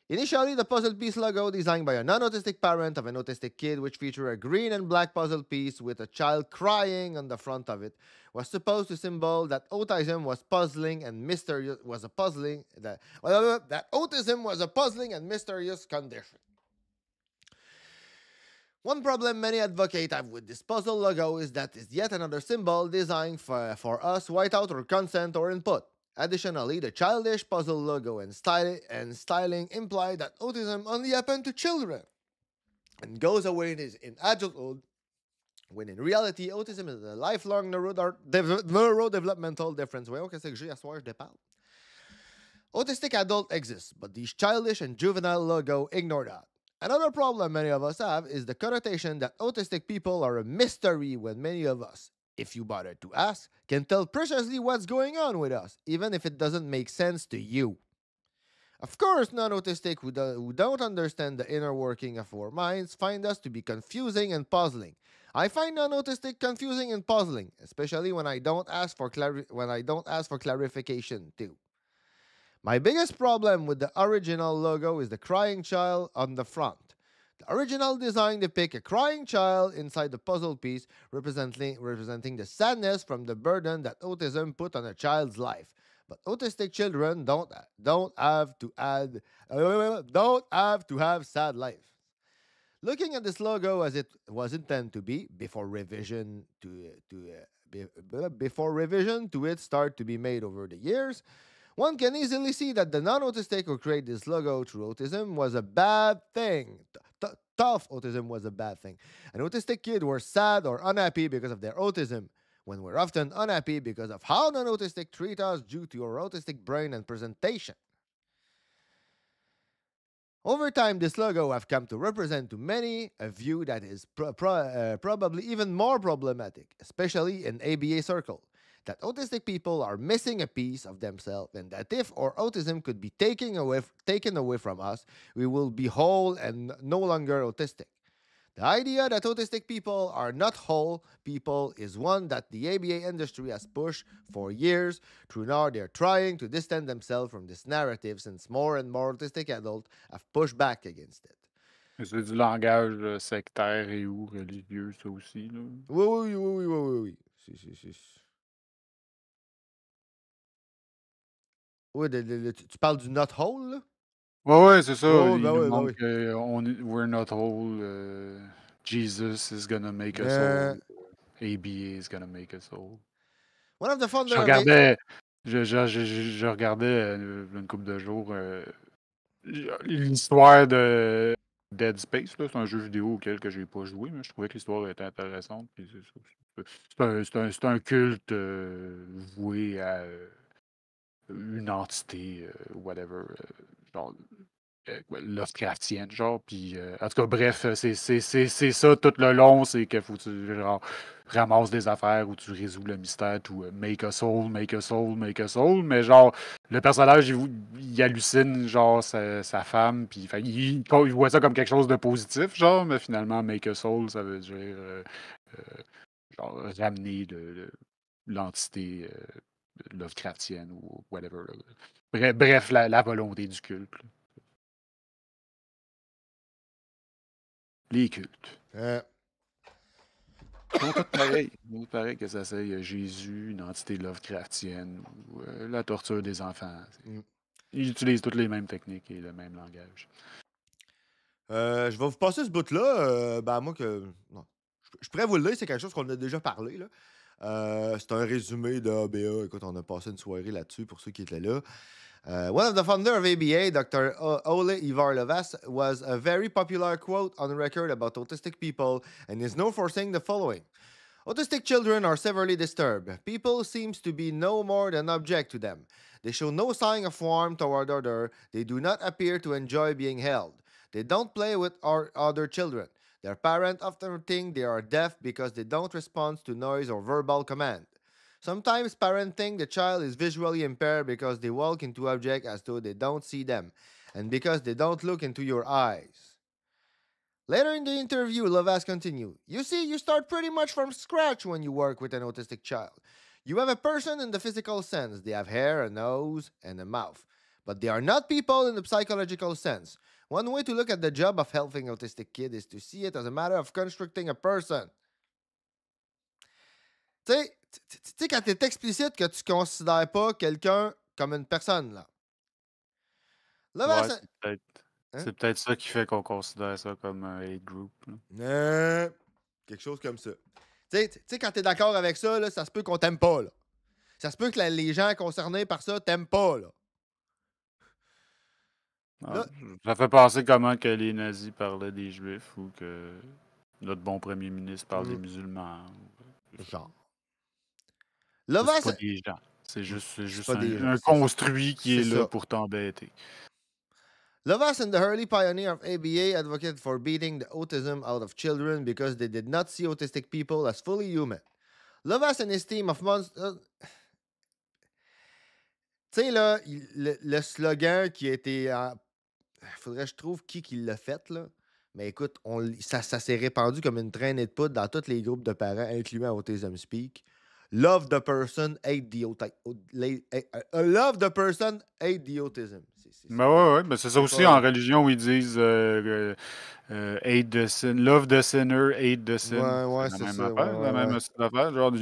Initially, the puzzle piece logo, designed by a non-autistic parent of an autistic kid, which featured a green and black puzzle piece with a child crying on the front of it, was supposed to symbol that autism was puzzling and mysterious that autism was a puzzling and mysterious condition. One problem many advocates have with this puzzle logo is that it's yet another symbol designed for us without our consent or input. Additionally, the childish puzzle logo and styling imply that autism only happens to children and goes away in adulthood, when in reality, autism is a lifelong neurodevelopmental difference. Voyons qu'est-ce que j'ai à soir, je déparle. Autistic adults exist, but these childish and juvenile logo ignore that. Another problem many of us have is the connotation that autistic people are a mystery, when many of us, if you bother to ask, can tell precisely what's going on with us, even if it doesn't make sense to you. Of course, non-autistic who don't understand the inner working of our minds find us to be confusing and puzzling. I find non-autistic confusing and puzzling, especially when I don't ask for clarification too. My biggest problem with the original logo is the crying child on the front. The original design depicts a crying child inside the puzzle piece, representing the sadness from the burden that autism put on a child's life. But autistic children don't have to have sad lives. Looking at this logo as it was intended to be before revision to it start to be made over the years, one can easily see that the non-autistic who created this logo through autism was a bad thing. Tough autism was a bad thing. An autistic kid were sad or unhappy because of their autism, when we're often unhappy because of how non-autistic treat us due to our autistic brain and presentation. Over time, this logo have come to represent to many a view that is probably even more problematic, especially in ABA circle, that autistic people are missing a piece of themselves, and that if our autism could be taken away from us, we will be whole and no longer autistic. The idea that autistic people are not whole people is one that the ABA industry has pushed for years. Through now, they're trying to distance themselves from this narrative, since more and more autistic adults have pushed back against it. C'est du langage sectaire et ou religieux, ça aussi, là. Oui. Oui, tu parles du not whole, là? Ouais, c'est ça. Oh, Il ben nous oui, ben montre oui. que we're not whole. Jesus is gonna make us whole. ABA is gonna make us whole. One of the Je founder regardais, je regardais une couple de jours l'histoire de Dead Space, là. C'est un jeu vidéo auquel que j'ai pas joué, mais je trouvais que l'histoire était intéressante. Puis c'est un culte voué à une entité, whatever, genre Lovecraftienne, genre. Puis en tout cas, bref, c'est ça tout le long, c'est qu'il faut que tu ramasses des affaires où tu résous le mystère, tout make a soul, make a soul, make a soul. Mais genre, le personnage, il hallucine, genre, sa femme, puis il voit ça comme quelque chose de positif, genre, mais finalement, make a soul, ça veut dire genre ramener l'entité Lovecraftienne ou whatever. Bref, la volonté du culte. Là. Les cultes. Ils sont tous pareils. Ils sont pareils que ça c'est Jésus, une entité Lovecraftienne ou la torture des enfants. Ils utilisent toutes les mêmes techniques et le même langage. Je vais vous passer ce bout-là. Moi que. Non. Je pourrais vous le dire, c'est quelque chose qu'on a déjà parlé, là. C'est un résumé de ABA. Écoute, on a passé une soirée là-dessus pour ceux qui étaient là. One of the founders of ABA, Dr. Ole Ivar Lovaas, was a very popular quote on record about autistic people and is known for saying the following. Autistic children are severely disturbed. People seems to be no more than object to them. They show no sign of warmth toward other. They do not appear to enjoy being held. They don't play with our other children. Their parents often think they are deaf because they don't respond to noise or verbal command. Sometimes parents think the child is visually impaired because they walk into objects as though they don't see them, and because they don't look into your eyes. Later in the interview, Lovaas continued, "You see, you start pretty much from scratch when you work with an autistic child. You have a person in the physical sense. They have hair, a nose, and a mouth. But they are not people in the psychological sense. One way to look at the job of helping autistic kid is to see it as a matter of constructing a person." Tu sais, quand tu es explicite que tu considères pas quelqu'un comme une personne, là. Lovaas... Ouais, c'est peut-être ça qui fait qu'on considère ça comme un hate group. Quelque chose comme ça. Tu sais, quand tu es d'accord avec ça, là, ça se peut qu'on t'aime pas. Là. Ça se peut que les gens concernés par ça t'aiment pas. Là. Ça fait penser comment que les nazis parlaient des juifs ou que notre bon premier ministre parle des musulmans. Genre. C'est pas des gens. C'est juste un construit qui est là pour t'embêter. Lovaas and the early pioneer of ABA advocated for beating the autism out of children because they did not see autistic people as fully human. Lovaas and his team of monsters... Tu sais, là, le slogan qui a été... Faudrait que je trouve qui l'a fait, là. Mais écoute, ça s'est répandu comme une traînée de poudre dans tous les groupes de parents, incluant Autism Speak. Love the person, hate the love the person, hate the autism. Ouais, mais c'est ça aussi en religion où ils disent hate the sin, love the sinner, hate the sin. Ouais, c'est c'est la ça. même affaire, la même affaire. Genre,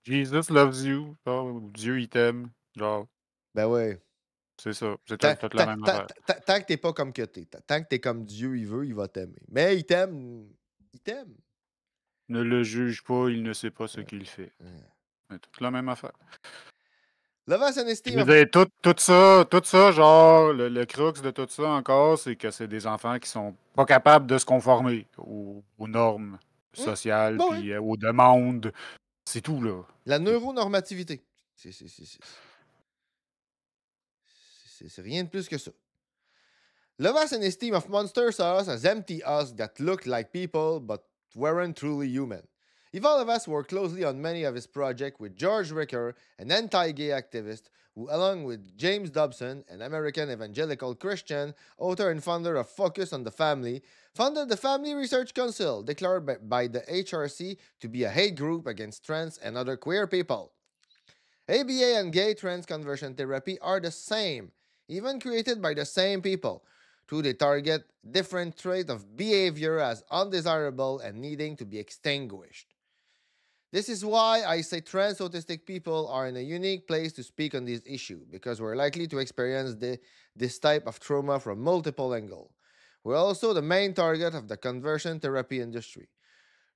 Jesus loves you. Genre, Dieu, il t'aime. Genre. Ben ouais. C'est ça. C'est toute la même affaire. Tant que t'es pas comme que t'es. Tant que t'es comme Dieu, il veut, il va t'aimer. Mais il t'aime. Il t'aime. Ne le juge pas, il ne sait pas ce qu'il fait. C'est toute la même affaire. Lovaas and his team... Tout ça, genre, le crux de tout ça encore, c'est que c'est des enfants qui sont pas capables de se conformer aux normes sociales puis aux demandes. C'est tout, là. La neuronormativité. C'est rien de plus que ça. Lovaas and his team of monsters saw us as empty us that looked like people but weren't truly human. All of us worked closely on many of his projects with George Ricker, an anti-gay activist, who, along with James Dobson, an American evangelical Christian, author and founder of Focus on the Family, founded the Family Research Council, declared by the HRC to be a hate group against trans and other queer people. ABA and gay trans conversion therapy are the same, even created by the same people, though they target different traits of behavior as undesirable and needing to be extinguished. This is why I say trans autistic people are in a unique place to speak on this issue, because we're likely to experience this type of trauma from multiple angles. We're also the main target of the conversion therapy industry.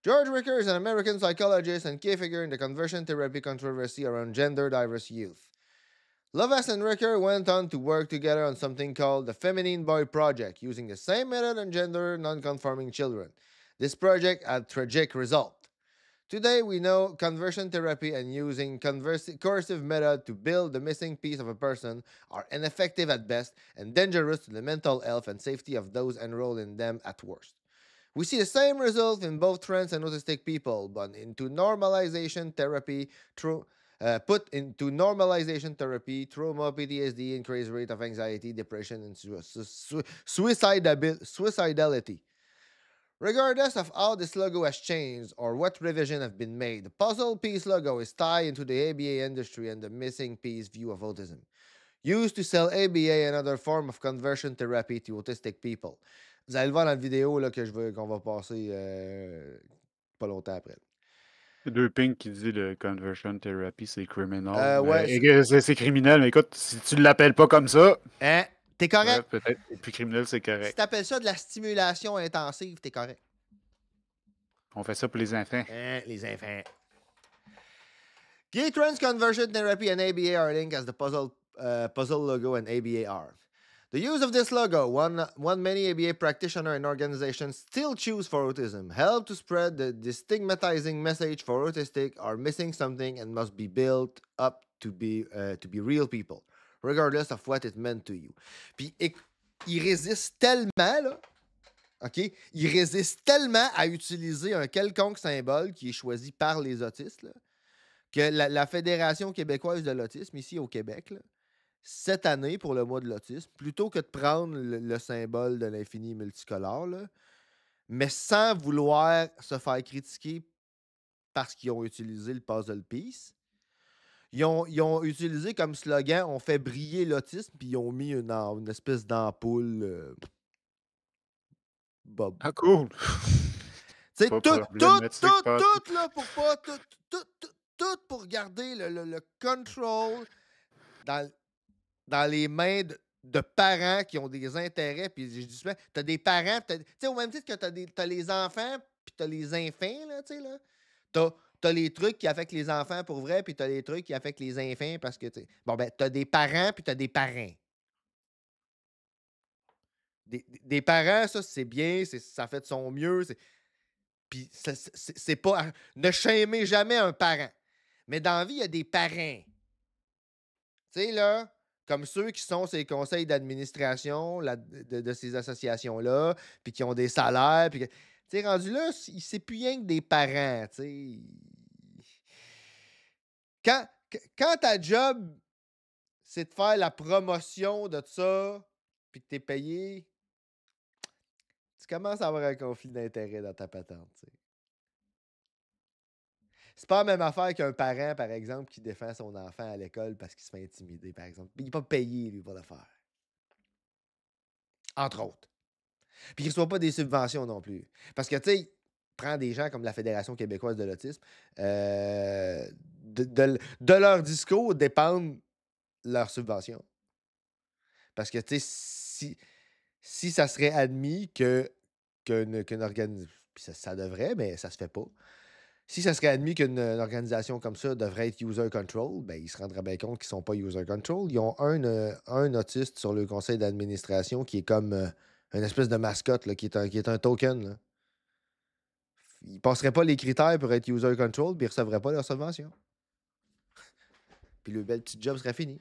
George Ricker is an American psychologist and key figure in the conversion therapy controversy around gender-diverse youth. Lovaas and Ricker went on to work together on something called the Feminine Boy Project, using the same method on gender non-conforming children. This project had tragic results. Today, we know conversion therapy and using coercive method to build the missing piece of a person are ineffective at best and dangerous to the mental health and safety of those enrolled in them at worst. We see the same result in both trans and autistic people, but into normalization therapy trauma, PTSD, increased rate of anxiety, depression, and suicidality. Regardless of how this logo has changed or what revisions have been made, the puzzle piece logo is tied into the ABA industry and the missing piece view of autism, used to sell ABA and other form of conversion therapy to autistic people. Vous allez le voir dans la vidéo là, qu'on va passer pas longtemps après. Deux pings qui dit le conversion therapy, c'est criminal. Ouais, c'est criminel, mais écoute, si tu l'appelles pas comme ça... Hein? T'es correct? Ouais, peut-être plus criminel, c'est correct. Si t'appelles ça de la stimulation intensive, t'es correct. On fait ça pour les enfants. Les enfants. Gay trans conversion therapy and ABA are linked as the puzzle logo and ABA are. The use of this logo, one many ABA practitioners and organizations still choose for autism, help to spread the stigmatizing message for autistic are missing something and must be built up to be real people, regardless of what it meant to you. Puis il résiste tellement, là, OK? Il résiste tellement à utiliser un quelconque symbole qui est choisi par les autistes, là, que la Fédération québécoise de l'autisme, ici au Québec, là, cette année, pour le mois de l'autisme, plutôt que de prendre le symbole de l'infini multicolore, là, mais sans vouloir se faire critiquer parce qu'ils ont utilisé le puzzle piece, ils ont utilisé comme slogan « On fait briller l'autisme », puis ils ont mis une espèce d'ampoule Bob. Ah, cool! Tu sais, Pas tout, problématique, pas là, pour pas... Tout pour garder le control dans les mains de parents qui ont des intérêts. Puis je dis souvent, t'as des parents, tu sais, au même titre que t'as les enfants, puis t'as les infants, là, tu sais, là. T'as les trucs qui affectent les enfants pour vrai, puis t'as les trucs qui affectent les infants parce que, tu sais, bon, ben, t'as des parents, puis t'as des parents. Des parents, ça, c'est bien, ça fait de son mieux, puis c'est pas... Ne shamez jamais un parent. Mais dans la vie, il y a des parents. Tu sais, là, comme ceux qui sont ces conseils d'administration de ces associations-là, puis qui ont des salaires, puis... Tu sais, rendu là, c'est plus rien que des parents, tu sais. Quand ta job, c'est de faire la promotion de ça, puis que t'es payé, tu commences à avoir un conflit d'intérêt dans ta patente, tu sais. C'est pas la même affaire qu'un parent, par exemple, qui défend son enfant à l'école parce qu'il se fait intimider, par exemple. Il n'est pas payé, lui, pour le faire. Entre autres. Puis il ne reçoit pas des subventions non plus. Parce que, tu sais, prends des gens comme la Fédération québécoise de l'autisme, de leur discours dépendent leurs subventions. Parce que, tu sais, si ça serait admis qu'une organisation... Puis ça devrait, mais ça se fait pas. Si ça serait admis qu'une organisation comme ça devrait être user control, ben, ils se rendraient bien compte qu'ils ne sont pas user control. Ils ont un autiste sur le conseil d'administration qui est comme une espèce de mascotte, là, qui est un token. Là. Ils ne passeraient pas les critères pour être user control, puis ils ne recevraient pas leur subvention. Puis le bel petit job serait fini.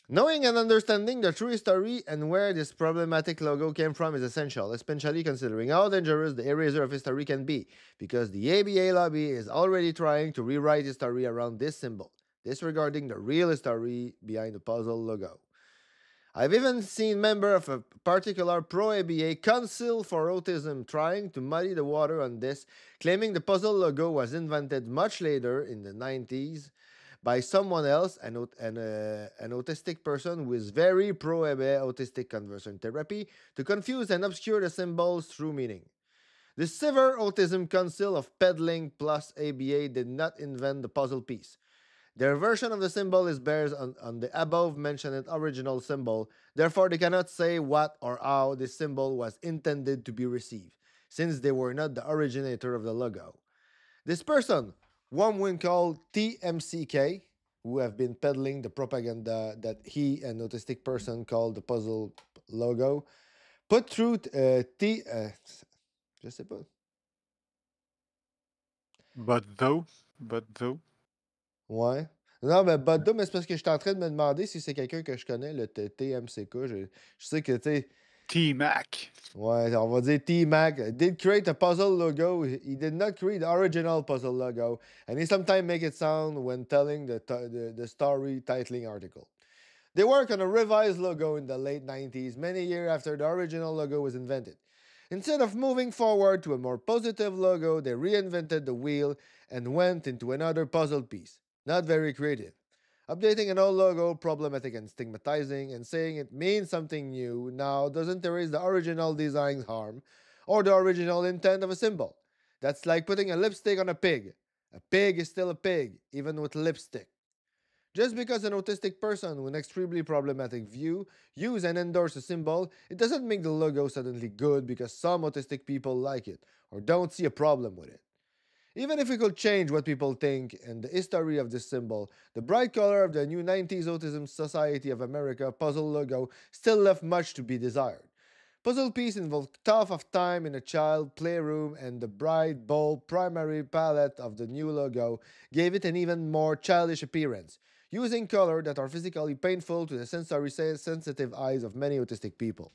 Knowing and understanding the true story and where this problematic logo came from is essential, especially considering how dangerous the eraser of history can be, because the ABA lobby is already trying to rewrite history around this symbol, disregarding the real history behind the puzzle logo. I've even seen members of a particular pro-ABA Council for Autism trying to muddy the water on this, claiming the puzzle logo was invented much later in the 90s by someone else, an autistic person who is very pro-ABA autistic conversion therapy, to confuse and obscure the symbols through meaning. The Severe Autism Council of Peddling plus ABA did not invent the puzzle piece. Their version of the symbol is based on the above-mentioned original symbol, therefore they cannot say what or how this symbol was intended to be received, since they were not the originator of the logo. This person, one we call TMCK, who have been peddling the propaganda that he, an autistic person, called the puzzle logo, put through je sais pas. But though. Ouais. Non, mais but though, mais c'est parce que je suis en train de me demander si c'est quelqu'un que je connais, le TMCK. Je sais que, tu sais... T-Mac. Ouais, on va dire T-Mac did create a puzzle logo. He did not create the original puzzle logo. And he sometimes make it sound when telling the story titling article. They worked on a revised logo in the late 90s, many years after the original logo was invented. Instead of moving forward to a more positive logo, they reinvented the wheel and went into another puzzle piece. Not very creative. Updating an old logo, problematic and stigmatizing, and saying it means something new now doesn't erase the original design's harm or the original intent of a symbol. That's like putting a lipstick on a pig. A pig is still a pig, even with lipstick. Just because an autistic person with an extremely problematic view use and endorse a symbol, it doesn't make the logo suddenly good because some autistic people like it or don't see a problem with it. Even if we could change what people think and the history of this symbol, the bright color of the new 90s Autism Society of America puzzle logo still left much to be desired. Puzzle piece involved tough of time in a child playroom, and the bright, bold primary palette of the new logo gave it an even more childish appearance, using colors that are physically painful to the sensory sensitive eyes of many autistic people.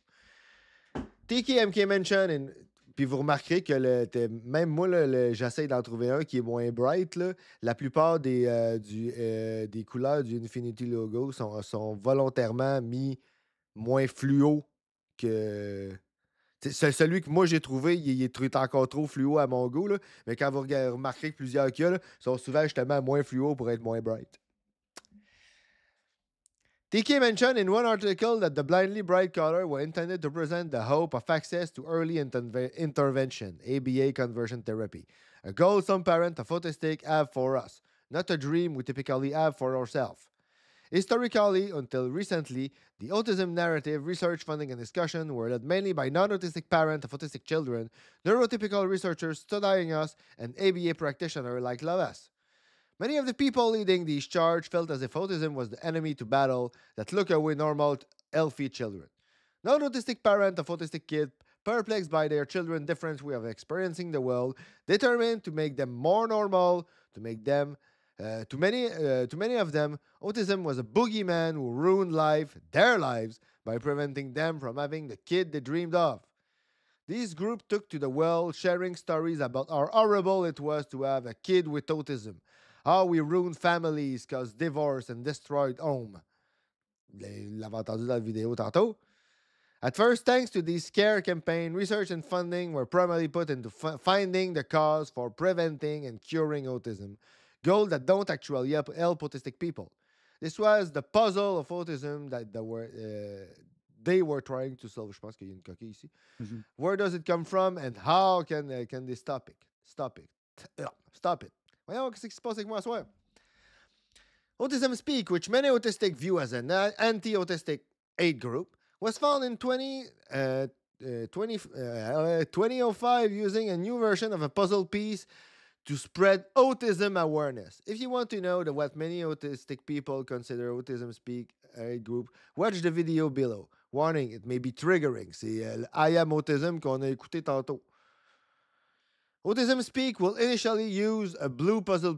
TKMK mentioned, puis vous remarquerez que même moi, j'essaie d'en trouver un qui est moins bright. Là. La plupart des couleurs du Infinity Logo sont volontairement mis moins fluo que... Celui que moi j'ai trouvé, il est encore trop fluo à mon goût, là. Mais quand vous remarquerez que plusieurs qu'il y a, sont souvent justement moins fluo pour être moins bright. TK mentioned in one article that the blindly bright color were intended to present the hope of access to early intervention, ABA conversion therapy, a goal some parents of autistic have for us, not a dream we typically have for ourselves. Historically, until recently, the autism narrative, research, funding, and discussion were led mainly by non-autistic parents of autistic children, neurotypical researchers studying us, and ABA practitioners like Lavas. Many of the people leading these charges felt as if autism was the enemy to battle that look away normal, healthy children. Non-autistic parents of autistic kids, perplexed by their children's different way of experiencing the world, determined to make them more normal, to many of them, autism was a boogeyman who ruined their lives, by preventing them from having the kid they dreamed of. These groups took to the world, sharing stories about how horrible it was to have a kid with autism, how we ruined families, caused divorce, and destroyed home. L'avez entendu dans la vidéo tantôt. At first, thanks to these scare campaigns, research and funding were primarily put into finding the cause for preventing and curing autism, goals that don't actually help autistic people. This was the puzzle of autism that they were trying to solve. Je pense qu'il y a une coquille ici. Mm-hmm. Where does it come from, and how can they stop it? Stop it. Voyons qu'est-ce qui se passe avec moi à soir. Autism Speak, which many autistic view as an anti-autistic aid group, was found in 2005 using a new version of a puzzle piece to spread autism awareness. If you want to know what many autistic people consider Autism Speak aid group, watch the video below. Warning, it may be triggering. C'est I Am Autism qu'on a écouté tantôt. Autism Speak will initially use a blue puzzle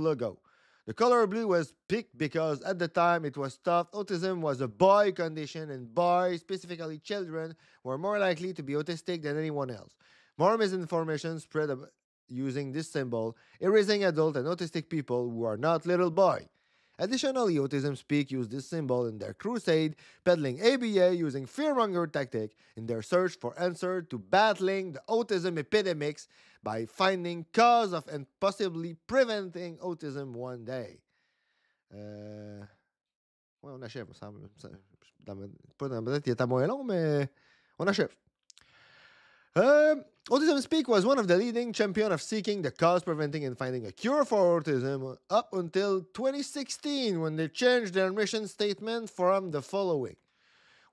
logo. The color blue was picked because at the time it was thought autism was a boy condition, and boys, specifically children, were more likely to be autistic than anyone else. More misinformation spread using this symbol, erasing adult and autistic people who are not little boy. Additionally, Autism Speak used this symbol in their crusade, peddling ABA using fearmonger tactic in their search for answer to battling the autism epidemics by finding cause of and possibly preventing autism one day. Ouais, on achève, me semble. Pas dans ma tête, il était moins long, mais on achève. Autism Speak was one of the leading champions of seeking the cause, preventing, and finding a cure for autism up until 2016, when they changed their mission statement from the following: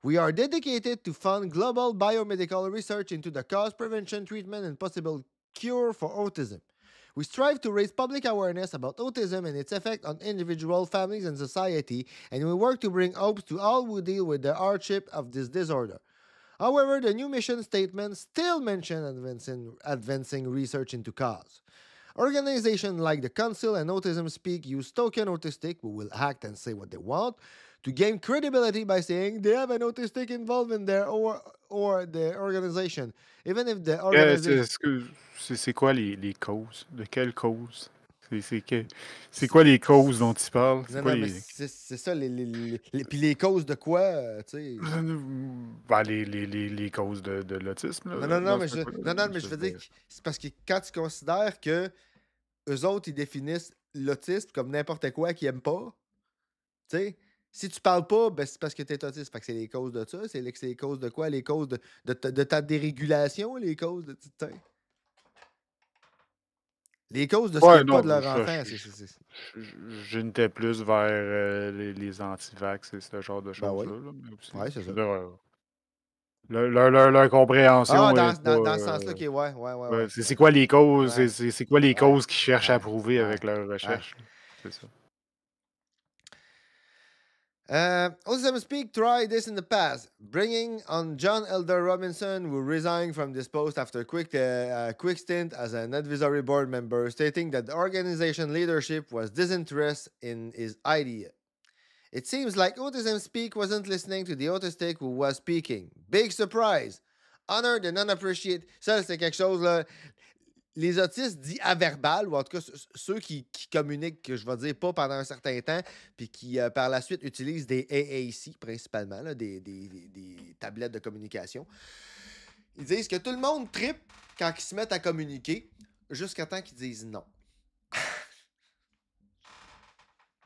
"We are dedicated to fund global biomedical research into the cause, prevention, treatment, and possible cure for autism. We strive to raise public awareness about autism and its effect on individuals, families, and society, and we work to bring hope to all who deal with the hardship of this disorder." However, the new mission statement still mentions advancing research into cause. Organizations like the Council and Autism Speak use token autistic, who will act and say what they want, to gain credibility by saying they have an autistic involved in their or the organization, even if the organization... C'est quoi les causes? De quelles causes? C'est quoi les causes dont tu parles? C'est ça, puis les causes de quoi, tu sais? Ben, les causes de l'autisme. Non, mais je veux dire, c'est parce que quand tu considères que eux autres, ils définissent l'autisme comme n'importe quoi qu'ils n'aiment pas, tu sais, si tu parles pas, ben c'est parce que tu es autiste. Fait que c'est les causes de ça. C'est les causes de quoi? Les causes de ta dérégulation, les causes de... Les causes de ce qu'il n'y a pas de leur enfant. Je n'étais plus vers les anti-vax et ce genre de choses-là. Oui, c'est ça. Leur compréhension Ah, est pas, dans ce sens-là, ok, ouais. c'est quoi les causes, Ouais. c'est quoi les causes qu'ils cherchent à Ouais. prouver avec leurs recherches. C'est ça. Autism Speak tried this in the past, bringing on John Elder Robinson, who resigned from this post after a quick stint as an advisory board member, stating that the organization leadership was disinterested in his idea. It seems like Autism Speak wasn't listening to the autistic who was speaking. Big surprise. Honored and unappreciated. Ça, c'est quelque chose, là. Les autistes dits averbales, ou en tout cas ceux qui communiquent, je vais dire, pas pendant un certain temps, puis qui, par la suite, utilisent des AAC, principalement, là, des tablettes de communication, ils disent que tout le monde trippe quand ils se mettent à communiquer, jusqu'à temps qu'ils disent non.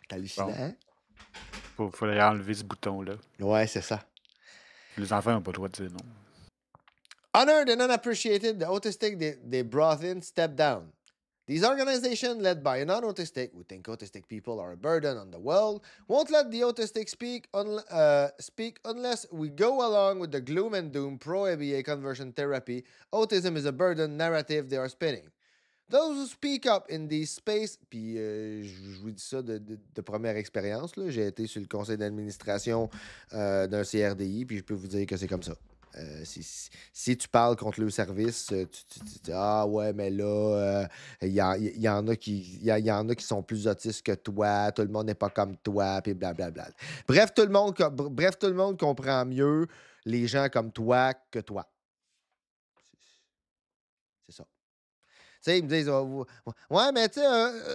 C'est hallucinant, hein? Faudrait enlever ce bouton-là. Ouais, c'est ça. Les enfants n'ont pas le droit de dire non. Honored and unappreciated, the autistic they brought in stepped down. These organizations led by a non-autistic who think autistic people are a burden on the world won't let the autistic speak unless we go along with the gloom and doom pro-ABA conversion therapy, autism is a burden narrative they are spinning. Those who speak up in these space, puis je vous dis ça de première expérience, là. J'ai été sur le conseil d'administration d'un CRDI, puis je peux vous dire que c'est comme ça. Si tu parles contre le service, tu dis ah ouais, mais là, il y en a qui sont plus autistes que toi, tout le monde n'est pas comme toi, puis blablabla. Bref, tout le monde comprend mieux les gens comme toi que toi. C'est ça. Tu sais, ils me disent ouais, mais tu sais,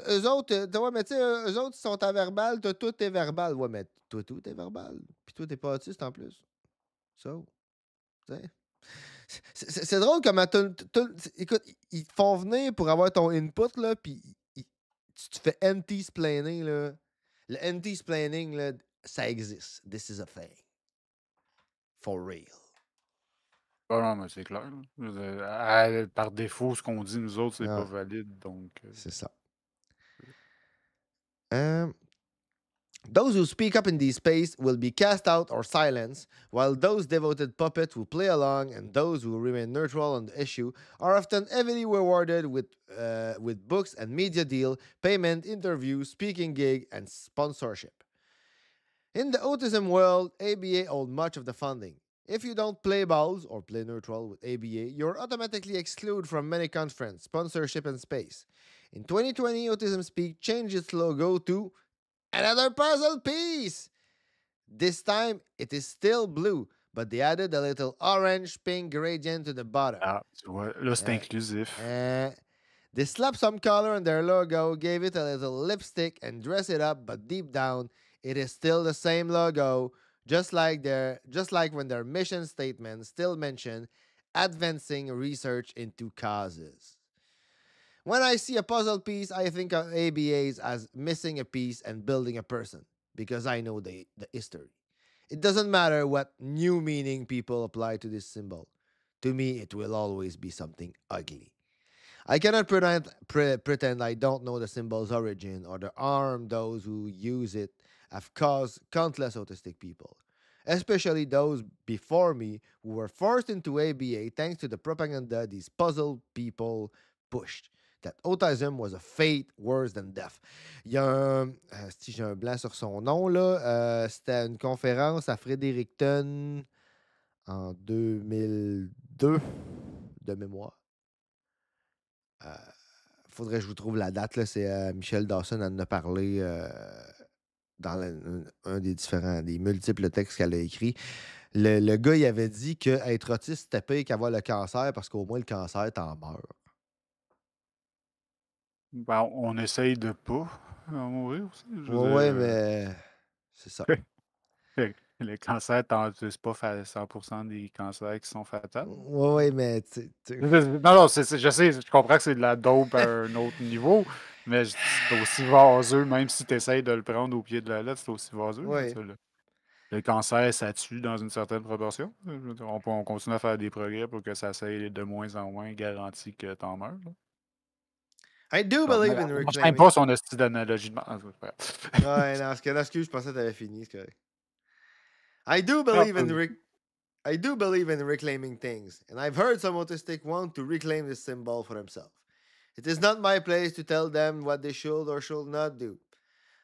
eux autres, ils sont averbales, toi, tout est verbal. Ouais, mais toi, tout est verbal. Puis toi, t'es pas autiste en plus. So. C'est drôle comment écoute, ils te font venir pour avoir ton input, là, puis tu te fais anti-splaining, là. Le anti-splaining, là, ça existe. This is a thing. For real. Ah non, mais c'est clair. Par défaut, ce qu'on dit, nous autres, c'est pas valide, donc... C'est ça. Those who speak up in these space will be cast out or silenced, while those devoted puppets who play along and those who remain neutral on the issue are often heavily rewarded with books and media deal, payment, interviews, speaking gig, and sponsorship. In the autism world, ABA hold much of the funding. If you don't play balls or play neutral with ABA, you're automatically excluded from many conferences, sponsorship, and space. In 2020, Autism Speak changed its logo to another puzzle piece! This time, it is still blue, but they added a little orange-pink gradient to the bottom. Ah, tu vois, là, c'est inclusif. They slapped some color on their logo, gave it a little lipstick, and dressed it up, but deep down, it is still the same logo, just like when their mission statement still mentioned advancing research into causes. When I see a puzzle piece, I think of ABAs as missing a piece and building a person, because I know the history. It doesn't matter what new meaning people apply to this symbol. To me, it will always be something ugly. I cannot pretend I don't know the symbol's origin or the harm those who use it have caused countless autistic people, especially those before me who were forced into ABA thanks to the propaganda these puzzle people pushed. That autism was a fate worse than death. Il y a un... si j'ai un blanc sur son nom, là, c'était une conférence à Fredericton en 2002, de mémoire. Faudrait que je vous trouve la date, là. C'est Michel Dawson en a parlé dans un des multiples textes qu'elle a écrits. Le gars, il avait dit qu'être autiste, c'était pire qu'avoir le cancer parce qu'au moins le cancer, t'en meurs. Ben, on essaye de pas en mourir aussi. Oui, mais c'est ça. Le cancer, c'est pas 100% des cancers qui sont fatals. Oui, mais... Non, je sais, je comprends que c'est de la dope à un autre niveau, mais c'est aussi vaseux, même si tu essayes de le prendre au pied de la lettre, c'est aussi vaseux. Oui. Le cancer, ça tue dans une certaine proportion. On continue à faire des progrès pour que ça soit de moins en moins garanti que t'en meurs. Là. I do believe in reclaiming. Je n'aime pas son style d'analogie de ouais, non, excuse, je pensais que tu avais fini. I do believe in I do believe in reclaiming things, and I've heard some autistic want to reclaim this symbol for themselves. It is not my place to tell them what they should or should not do.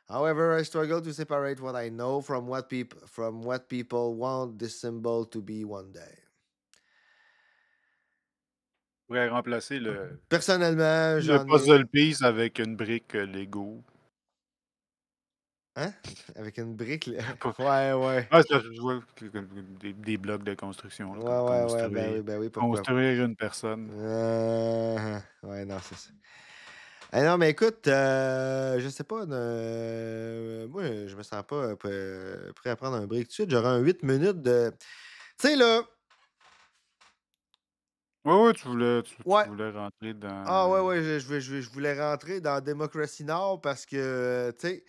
However, I struggle to separate what I know from what people want this symbol to be one day. On pourrait remplacer le Personnellement, j'en ai... puzzle piece avec une brique Lego. Hein? Avec une brique... Ouais. Ah, je vois des blocs de construction. Là, Ouais, ben oui. Construire une personne. Ouais, non, c'est ça. Non, mais écoute, je sais pas. Moi, je me sens pas prêt à prendre un break tout de suite. J'aurai un 8 minutes de... Tu sais, là... Ouais, tu voulais rentrer dans... Ah, ouais, je voulais rentrer dans Democracy Now! Parce que, tu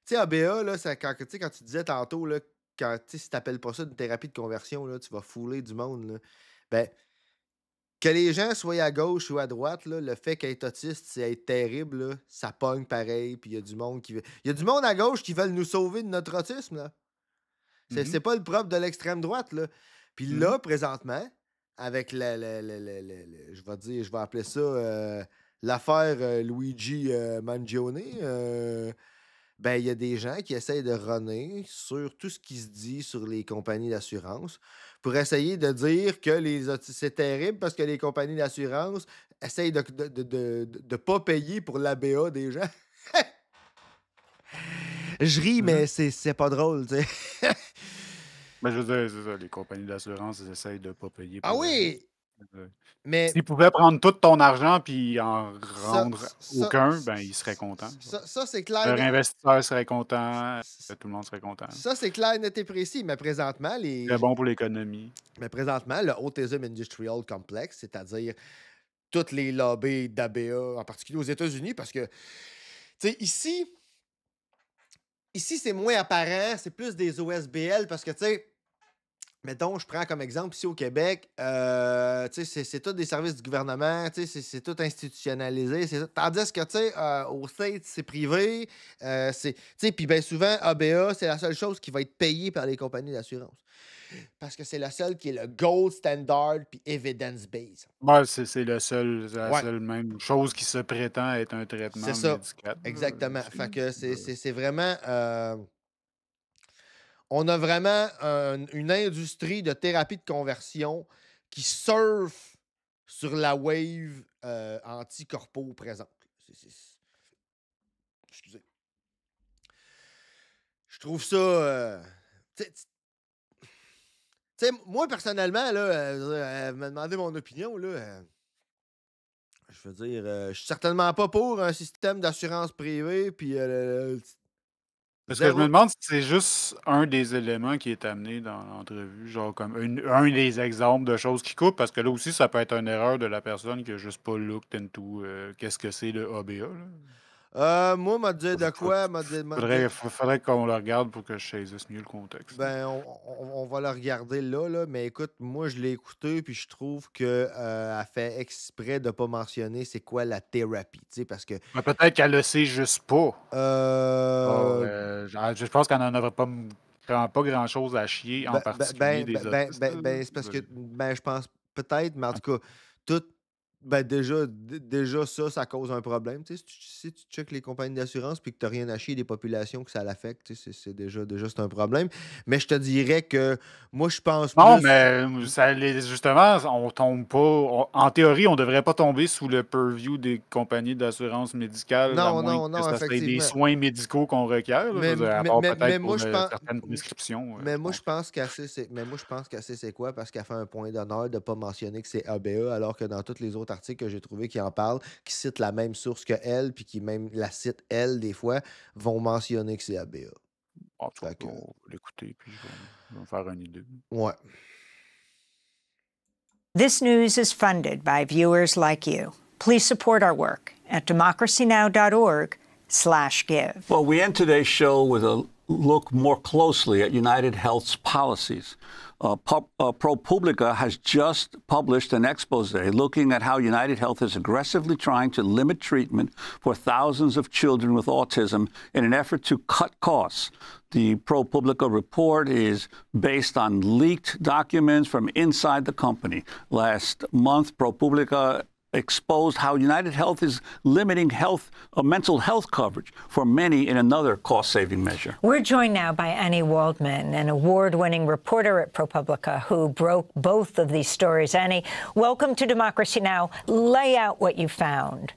sais, ABA, là, quand tu disais tantôt, là, si t'appelles pas ça une thérapie de conversion, là, tu vas fouler du monde, là. Ben, que les gens soient à gauche ou à droite, là, le fait qu'être autiste, c'est être terrible, là, ça pogne pareil, puis il y a du monde qui veut... Il y a du monde à gauche qui veulent nous sauver de notre autisme, là. C'est pas le propre de l'extrême droite, là. Puis là, présentement, avec je vais appeler ça l'affaire Luigi Mangione, ben, il y a des gens qui essayent de runner sur tout ce qui se dit sur les compagnies d'assurance pour essayer de dire que c'est terrible parce que les compagnies d'assurance essayent de pas payer pour l'ABA des gens. Je ris, mais c'est pas drôle, tu sais. Ben, je veux dire, c'est ça, les compagnies d'assurance, ils essayent de pas payer pour... Ah oui! Mais... S'ils pouvaient prendre tout ton argent puis en rendre aucun, ben, ils seraient contents. Ça c'est clair. Leur investisseur serait content, tout le monde serait content. Ça, c'est clair, net et précis. Mais présentement, c'est bon pour l'économie. Mais présentement, le Autism Industrial Complex, c'est-à-dire toutes les lobbies d'ABA, en particulier aux États-Unis, parce que, tu sais, ici, c'est moins apparent, c'est plus des OSBL, parce que, tu sais, mettons, je prends comme exemple ici au Québec, c'est tout des services du gouvernement, c'est tout institutionnalisé. Tandis que, tu sais, au States, c'est privé. Puis bien souvent, ABA, c'est la seule chose qui va être payée par les compagnies d'assurance. Parce que c'est la seule qui est le gold standard puis evidence-based. Ouais, c'est la seule même chose qui se prétend être un traitement médical. Exactement. Fait que c'est vraiment... on a vraiment une industrie de thérapie de conversion qui surfe sur la wave anti-corpo présente. Excusez. Je trouve ça... tu sais, moi, personnellement, là, me demander mon opinion, là... je veux dire, je suis certainement pas pour un système d'assurance privée, puis... Parce que je me demande si c'est juste un des éléments qui est amené dans l'entrevue, genre comme un des exemples de choses qui coupent, parce que là aussi, ça peut être une erreur de la personne qui n'a juste pas looked into qu'est-ce que c'est le ABA. Moi, m'a dit de quoi? Faudrait qu'on le regarde pour que je saisisse mieux le contexte. Ben, on va le regarder là, mais écoute, moi, je l'ai écouté, puis je trouve qu'elle fait exprès de ne pas mentionner c'est quoi la thérapie, tu sais, parce que... Mais peut-être qu'elle le sait juste pas. Je pense qu'elle n'en aurait pas grand-chose à chier, en particulier des autistes. C'est parce que, je pense peut-être, mais en tout cas, tout... Ben déjà ça cause un problème. Tu sais, si tu checkes les compagnies d'assurance puis que tu n'as rien à chier des populations que ça l'affecte, c'est déjà c'est un problème. Mais je te dirais que moi, je pense non, plus... mais justement, on tombe pas... en théorie, on ne devrait pas tomber sous le purview des compagnies d'assurance médicale. Non, ça serait des soins médicaux qu'on requiert. Mais moi, je pense... certaines prescriptions. Mais moi, je pense qu'assez c'est quoi? Parce qu'elle fait un point d'honneur de ne pas mentionner que c'est ABA, alors que dans tous les autres articles que j'ai trouvés qui en parlent, qui citent la même source que elle, puis qui même la citent elle, des fois, vont mentionner que c'est ABA. On va l'écouter, puis je vais me faire une idée. Ouais. This news is funded by viewers like you. Please support our work at democracynow.org/give. Well, we end today's show with a look more closely at United Health's policies. ProPublica has just published an expose looking at how United Health is aggressively trying to limit treatment for thousands of children with autism in an effort to cut costs. The ProPublica report is based on leaked documents from inside the company. Last month, ProPublica exposed how United Health is limiting mental health coverage for many in another cost-saving measure. We're joined now by Annie Waldman, an award-winning reporter at ProPublica who broke both of these stories. Annie, welcome to Democracy Now! Lay out what you found.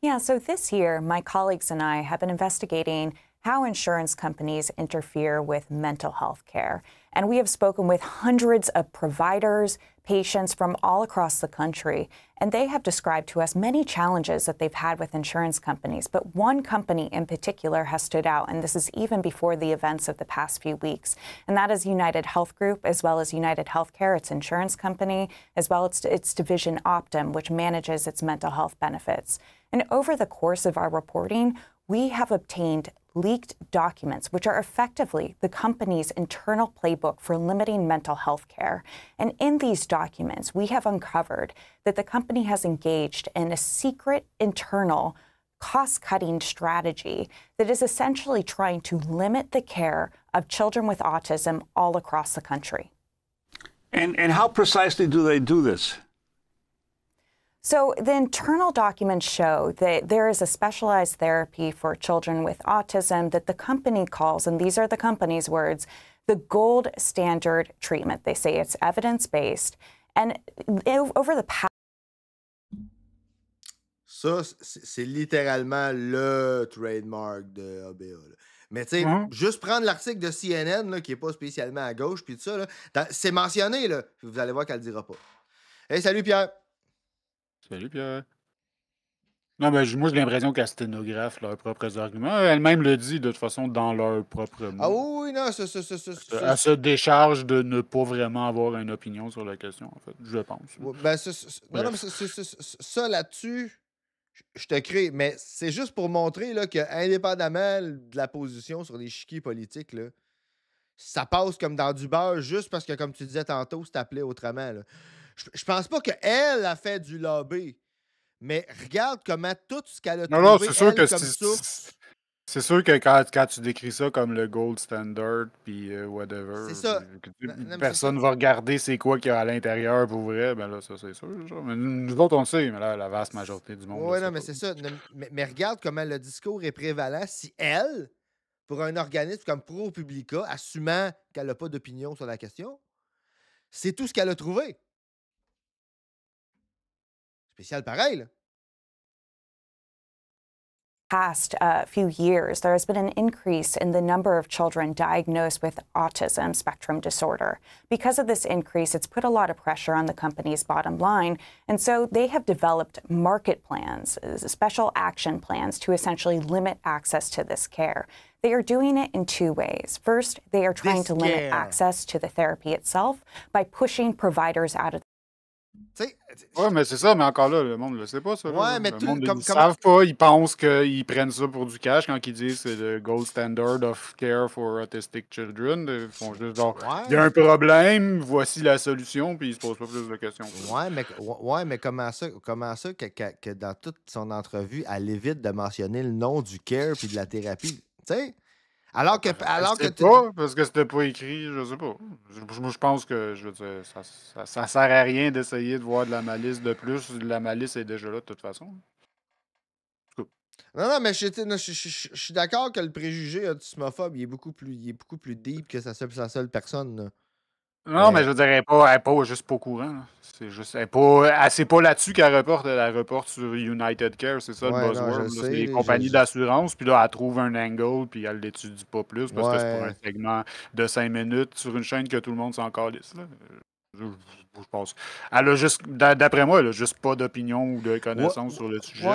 Yeah, so this year, my colleagues and I have been investigating how insurance companies interfere with mental health care. And we have spoken with hundreds of providers, patients from all across the country, and they have described to us many challenges that they've had with insurance companies. But one company in particular has stood out, and this is even before the events of the past few weeks, and that is United Health Group, as well as United Healthcare, its insurance company, as well as its division Optum, which manages its mental health benefits. And over the course of our reporting, we have obtained leaked documents, which are effectively the company's internal playbook for limiting mental health care. And in these documents, we have uncovered that the company has engaged in a secret internal cost-cutting strategy that is essentially trying to limit the care of children with autism all across the country. And how precisely do they do this? So the internal documents show that there is a specialized therapy for children with autism that the company calls, and these are the company's words, the gold standard treatment. They say it's evidence-based. And over the past... Ça, c'est littéralement le trademark de ABA. Là. Mais tu sais, juste prendre l'article de CNN, là, qui n'est pas spécialement à gauche, puis tout ça, c'est mentionné, là. Vous allez voir qu'elle ne le dira pas. Hey, salut Pierre! Salut Pierre. Non, mais moi, j'ai l'impression qu'elle sténographe leurs propres arguments. Elle-même le dit, de toute façon, dans leurs propres mots. Ah oui, non, Elle se décharge de ne pas vraiment avoir une opinion sur la question, en fait, je pense. Ben, non, mais ça là-dessus, je te crée, mais c'est juste pour montrer là, que, indépendamment de la position sur les chiquis politiques, là, ça passe comme dans du beurre juste parce que, comme tu disais tantôt, c'est appelé autrement. Là. Je pense pas qu'elle a fait du lobby, mais regarde comment tout ce qu'elle a trouvé, Non, c'est sûr que comme source. c'est sûr que quand tu décris ça comme le gold standard, puis whatever, C'est ça. Personne va regarder c'est quoi qu'il y a à l'intérieur pour vrai, ben là, ça c'est sûr. Genre. Mais nous autres, on le sait, mais là, la vaste majorité du monde. Oui, non, mais c'est ça. Mais regarde comment le discours est prévalent si elle, pour un organisme comme ProPublica, assumant qu'elle n'a pas d'opinion sur la question, c'est tout ce qu'elle a trouvé. Spécial pareil, là. Past few years, there has been an increase in the number of children diagnosed with autism spectrum disorder. Because of this increase, it's put a lot of pressure on the company's bottom line. And so they have developed market plans, special action plans to essentially limit access to this care. They are doing it in two ways. First, they are trying to limit access to the therapy itself by pushing providers out of Oui, mais c'est ça, mais encore là, le monde ne le sait pas, ça. Ouais, là. mais Le tout, monde, ils ne savent pas, ils pensent qu'ils prennent ça pour du cash quand ils disent que c'est le gold standard of care for autistic children. Ils font juste genre, il y a un problème, voici la solution, puis ils se posent pas plus de questions. Ouais, mais comment ça que dans toute son entrevue, elle évite de mentionner le nom du care puis de la thérapie? Tu sais? Alors que pas, parce que c'était pas écrit, je sais pas. Je pense que, je veux dire, ça sert à rien d'essayer de voir de la malice de plus. La malice est déjà là de toute façon. Non, mais je suis d'accord que le préjugé autismophobe, il est beaucoup plus deep que sa seule personne. Là. Non, mais je veux dire, elle n'est pas juste pas au courant. Là. C'est juste, c'est pas là-dessus qu'elle reporte. Elle reporte sur United Care, c'est ça le buzzword. C'est les compagnies d'assurance. Puis là, elle trouve un angle, puis elle l'étudie pas plus parce que c'est pour un segment de 5 minutes sur une chaîne que tout le monde s'en calisse. Je pense. Elle a juste, d'après moi, elle a juste pas d'opinion ou de connaissance sur le sujet.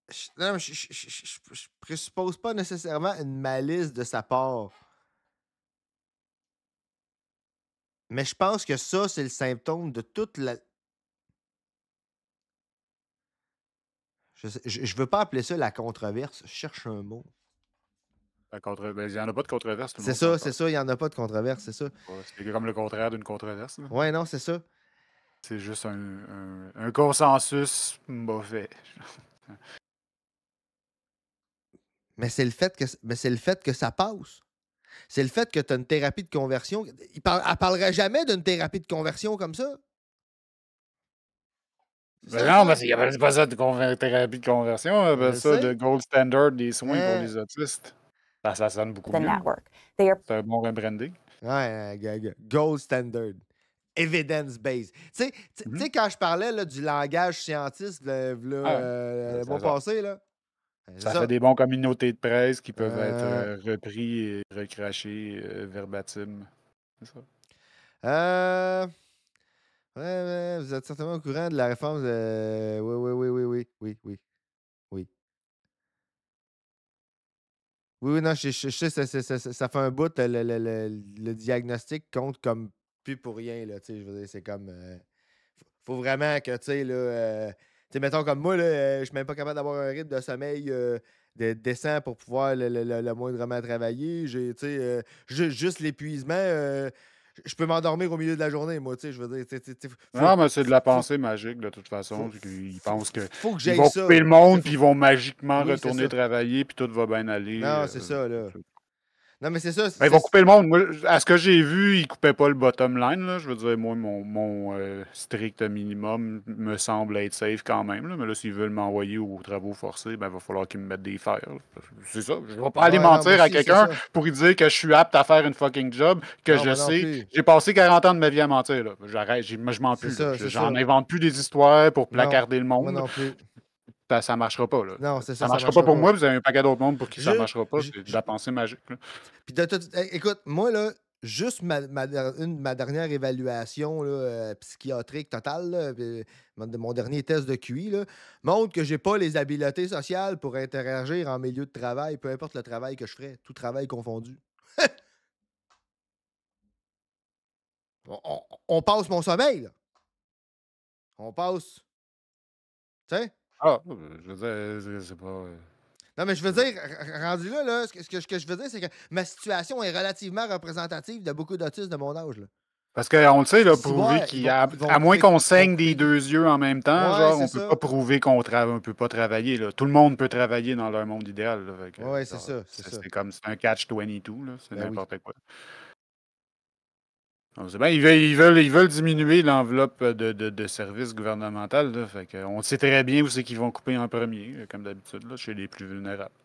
Je présuppose pas nécessairement une malice de sa part. Mais je pense que ça, c'est le symptôme de toute la... Je veux pas appeler ça la controverse. Je cherche un mot. Ben, il n'y en a pas de controverse. C'est ça, il n'y en a pas de controverse, c'est ça. Ouais, c'est comme le contraire d'une controverse. Là. Ouais, non, c'est ça. C'est juste un consensus mauvais. Mais c'est le fait que ça passe. C'est le fait que tu as une thérapie de conversion. Elle parlerait jamais d'une thérapie de conversion comme ça. Ben non, parce qu'il n'y avait pas ça de thérapie de conversion. On appelle ça le gold standard des soins pour les autistes. Ça sonne beaucoup mieux. C'est un bon rebranding. Ouais, gold standard. Evidence-based. Tu sais, quand je parlais là, du langage scientiste le mois passé, là. Ça fait des bons communautés de presse qui peuvent être repris et recrachés verbatim. C'est ça. Ouais, vous êtes certainement au courant de la réforme. Oui. Oui, non, je sais, ça fait un bout, le diagnostic compte comme plus pour rien, là, tu sais, je veux dire, c'est comme, faut vraiment que, tu sais, là, tu sais, mettons comme moi, là, je suis même pas capable d'avoir un rythme de sommeil décent pour pouvoir le moindrement travailler, j'ai, tu sais, juste l'épuisement, je peux m'endormir au milieu de la journée, moi, tu sais, je veux dire, non, mais c'est de la pensée magique, de toute façon. Ils pensent que ils vont couper le monde, puis ils vont magiquement retourner travailler, puis tout va bien aller. Non, c'est ça, là. Non, mais c'est ça. Ils vont couper le monde. Moi, à ce que j'ai vu, ils ne coupaient pas le bottom line. Là. Je veux dire, moi, mon strict minimum me semble être safe quand même. Là. Mais là, s'ils veulent m'envoyer aux travaux forcés, ben, il va falloir qu'ils me mettent des fers. Là. C'est ça. Je ne vais pas aller mentir à quelqu'un pour lui dire que je suis apte à faire une fucking job, que je sais. J'ai passé 40 ans de ma vie à mentir. Là. J'arrête. Je m'en plus. J'en invente plus des histoires pour placarder le monde. Moi non plus. Ça ne marchera pas. Là. Non, c'est ça. Ça ne marchera pas pour moi, vous avez un paquet d'autres mondes pour qui ça ne marchera pas. C'est de la pensée magique. Là. Puis écoute, moi, là, juste ma dernière évaluation là, psychiatrique totale, là, de mon dernier test de QI, là, montre que j'ai pas les habiletés sociales pour interagir en milieu de travail, peu importe le travail que je ferais, tout travail confondu. on passe mon sommeil, là. On passe. Tu sais? Ah, je veux dire, c'est pas... Non, mais je veux dire, rendu là, ce que je veux dire, c'est que ma situation est relativement représentative de beaucoup d'autistes de mon âge. Là. Parce qu'on le sait, là, prouver à moins qu'on saigne des deux yeux en même temps, genre, on ne peut pas prouver qu'on ne peut pas travailler. Là. Tout le monde peut travailler dans leur monde idéal. Oui, c'est ça. C'est comme c'est un catch-22, c'est n'importe quoi. Donc, c'est bien, ils veulent diminuer l'enveloppe de services gouvernemental. Là, fait on sait très bien où c'est qu'ils vont couper en premier, comme d'habitude, là, chez les plus vulnérables.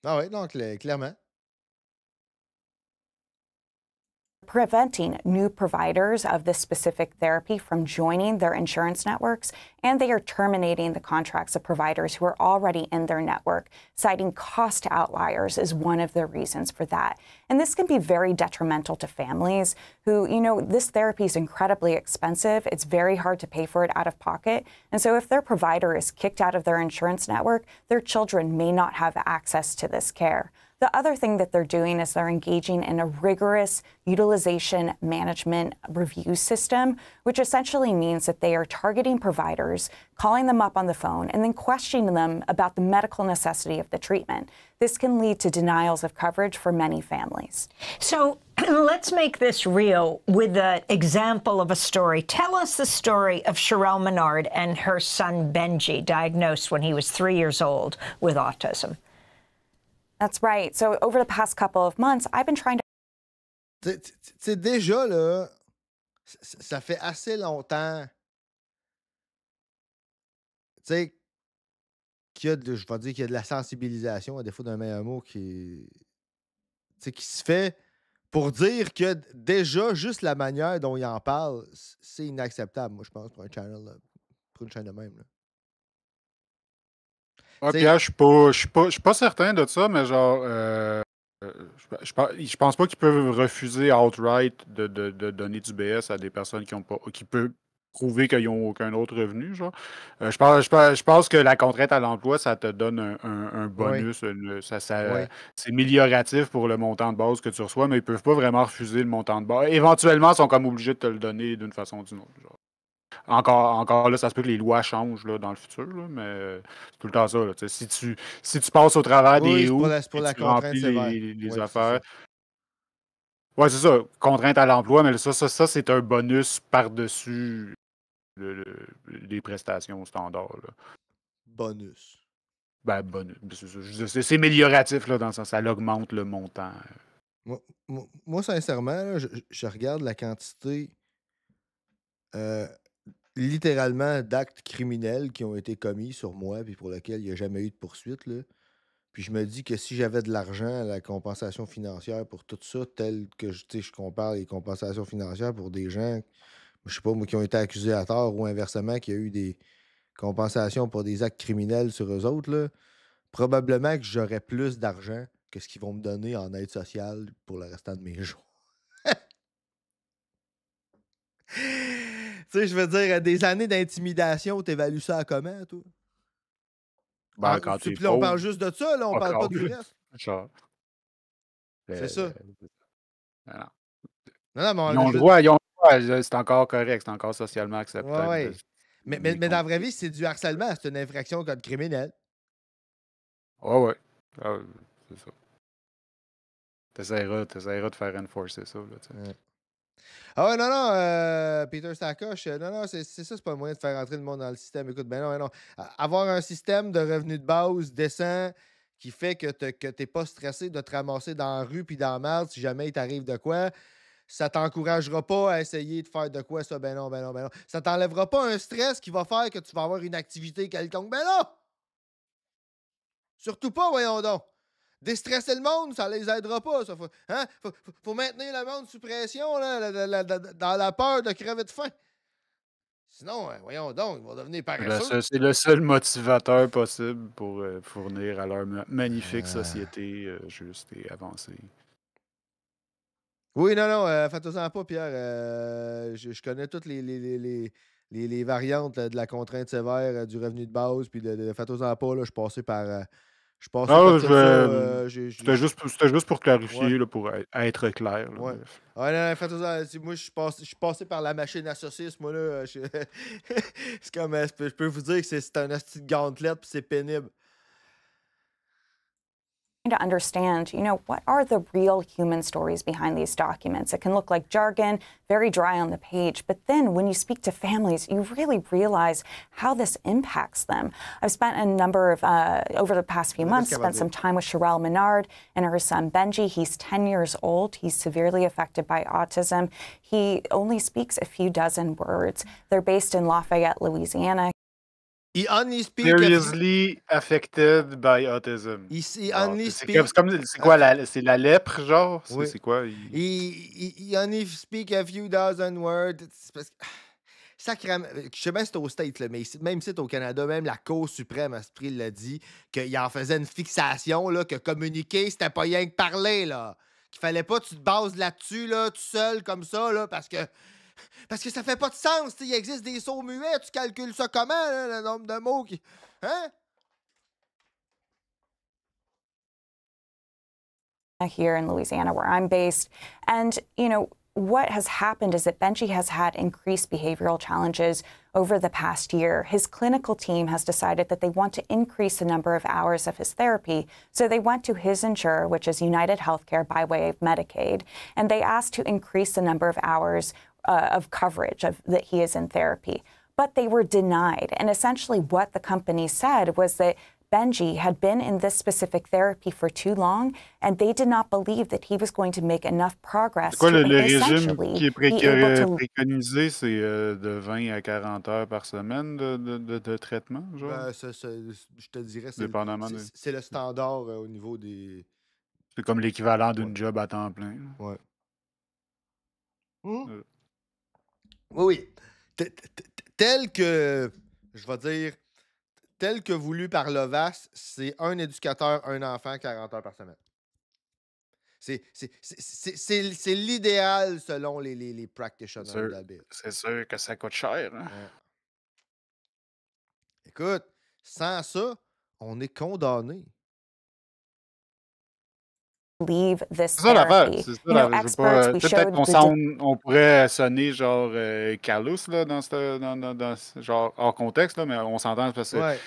Ah oui, donc clairement. Preventing new providers of this specific therapy from joining their insurance networks, and they are terminating the contracts of providers who are already in their network, citing cost outliers is one of the reasons for that. And this can be very detrimental to families who, this therapy is incredibly expensive. It's very hard to pay for it out of pocket. And so if their provider is kicked out of their insurance network, their children may not have access to this care. The other thing that they're doing is they're engaging in a rigorous utilization management review system, which essentially means that they are targeting providers, calling them up on the phone, and then questioning them about the medical necessity of the treatment. This can lead to denials of coverage for many families. So let's make this real with the example of a story. Tell us the story of Sherelle Menard and her son Benji, diagnosed when he was 3 years old with autism. That's right. So over the past couple of months, I've been trying to... C'est déjà, là, ça fait assez longtemps, tu sais, je vais dire qu'il y a de la sensibilisation, à défaut d'un meilleur mot, qui se fait pour dire que déjà, juste la manière dont il en parle, c'est inacceptable, moi, je pense, pour un channel, là, pour une chaîne de même, là. Ah, Pierre, je suis pas certain de ça, mais genre, je pense pas qu'ils peuvent refuser outright de donner du BS à des personnes qui peuvent prouver qu'ils n'ont aucun autre revenu, genre. Je pense que la contrainte à l'emploi, ça te donne un bonus, c'est amélioratif pour le montant de base que tu reçois, mais ils peuvent pas vraiment refuser le montant de base. Éventuellement, ils sont comme obligés de te le donner d'une façon ou d'une autre, genre. Encore là, ça se peut que les lois changent là, dans le futur, là, mais c'est tout le temps ça. Là, si tu passes au travers Oui, des c'est hoops pour et la tu contrainte remplis sévère. les Oui, c'est affaires. ça. Ouais, c'est ça. Contrainte à l'emploi, mais ça c'est un bonus par-dessus les prestations standards. Là. Bonus. Ben, bonus. C'est amélioratif là, dans le sens, ça augmente le montant. Moi, sincèrement, là, je regarde la quantité littéralement d'actes criminels qui ont été commis sur moi puis pour lesquels il n'y a jamais eu de poursuite. Là. Puis je me dis que si j'avais de l'argent, la compensation financière pour tout ça, tel que je compare les compensations financières pour des gens, je sais pas, moi, qui ont été accusés à tort ou inversement, qui a eu des compensations pour des actes criminels sur eux autres, là, probablement que j'aurais plus d'argent que ce qu'ils vont me donner en aide sociale pour le restant de mes jours. Tu sais, je veux dire, des années d'intimidation, t'évalues ça à comment, toi? Ben, quand Puis t'es là, on parle pauvre, juste de ça, là, on parle pas encore du plus. reste. Genre, C'est ça. non. Non, mais Ils ont le droit, c'est encore correct, c'est encore socialement Ouais, acceptable. ouais. Mais dans la vraie vie, c'est du harcèlement, c'est une infraction code criminel. Ouais. Ah, c'est ça. T'essaieras de faire enforcer ça. Là, ouais. Ah ouais, non, Peter Sacoche, non, c'est ça, c'est pas le moyen de faire entrer le monde dans le système. Écoute, ben non. Avoir un système de revenus de base décent qui fait que t'es pas stressé de te ramasser dans la rue puis dans la merde si jamais il t'arrive de quoi, ça t'encouragera pas à essayer de faire de quoi ça, ben non. Ça t'enlèvera pas un stress qui va faire que tu vas avoir une activité quelconque, ben non! Surtout pas, voyons donc. Déstresser le monde, ça les aidera pas. Ça. Faut maintenir le monde sous pression, là, dans la peur de crever de faim. Sinon, voyons donc, ils vont devenir paresseux. C'est le seul motivateur possible pour fournir à leur magnifique société juste et avancée. Oui, non, faites-en pas, Pierre. Je connais toutes les variantes de la contrainte sévère, du revenu de base, puis faites-en pas, là, je passais par... C'était juste pour clarifier, là, pour être clair. Là, ouais. bref. Ouais, non, moi, je suis passé par la machine à saucisses, moi, là. C'est comme, je peux vous dire que c'est un asti de gantelette, puis c'est pénible. To understand, what are the real human stories behind these documents? It can look like jargon, very dry on the page, but then when you speak to families, you really realize how this impacts them. I've spent a number of, over the past few months, spent some time with Sherelle Menard and her son Benji. He's 10 years old. He's severely affected by autism. He only speaks a few dozen words. They're based in Lafayette, Louisiana. He only speaks seriously affected by autism. He only speaks. C'est quoi c'est la lèpre, genre? Oui. C'est quoi? He only speak a few dozen words. Sacrément. Je sais bien si c'est au States, là, mais même si c'est au Canada, même la Cour suprême à ce prix l'a dit, qu'il en faisait une fixation, là, que communiquer, c'était pas rien que parler, là. Qu'il fallait pas que tu te bases là-dessus, là, tout seul, comme ça, là, parce que ça fait pas de sens. Il existe des sourds muets. Tu calcules ça comment, là, le nombre de mots qui... Hein? Here in Louisiana, where I'm based. And, what has happened is that Benji has had increased behavioral challenges over the past year. His clinical team has decided that they want to increase the number of hours of his therapy. So they went to his insurer, which is United Healthcare by way of Medicaid, and they asked to increase the number of hours of coverage that he is in therapy. But they were denied. And essentially what the company said was that Benji had been in this specific therapy for too long, and they did not believe that he was going to make enough progress. C'est quoi le régime qui est préconisé? C'est de 20 à 40 heures par semaine de traitement, genre? Ben, je te dirais, c'est le standard au niveau des... C'est comme l'équivalent d'une job à temps plein. Ouais. Oui. Tel que, je vais dire, tel que voulu par l'OVAS, c'est un éducateur, un enfant, 40 heures par semaine. C'est l'idéal selon les practitioners de la Bible. C'est sûr que ça coûte cher. Hein? Ouais. Écoute, sans ça, on est condamné. leave this C'est ça l'affaire. therapy. C'est ça, You know, je veux experts, pas. we Peut-être showed on pourrait sonner genre callous là, dans ce genre hors contexte, là, mais on s'entend parce que Ouais.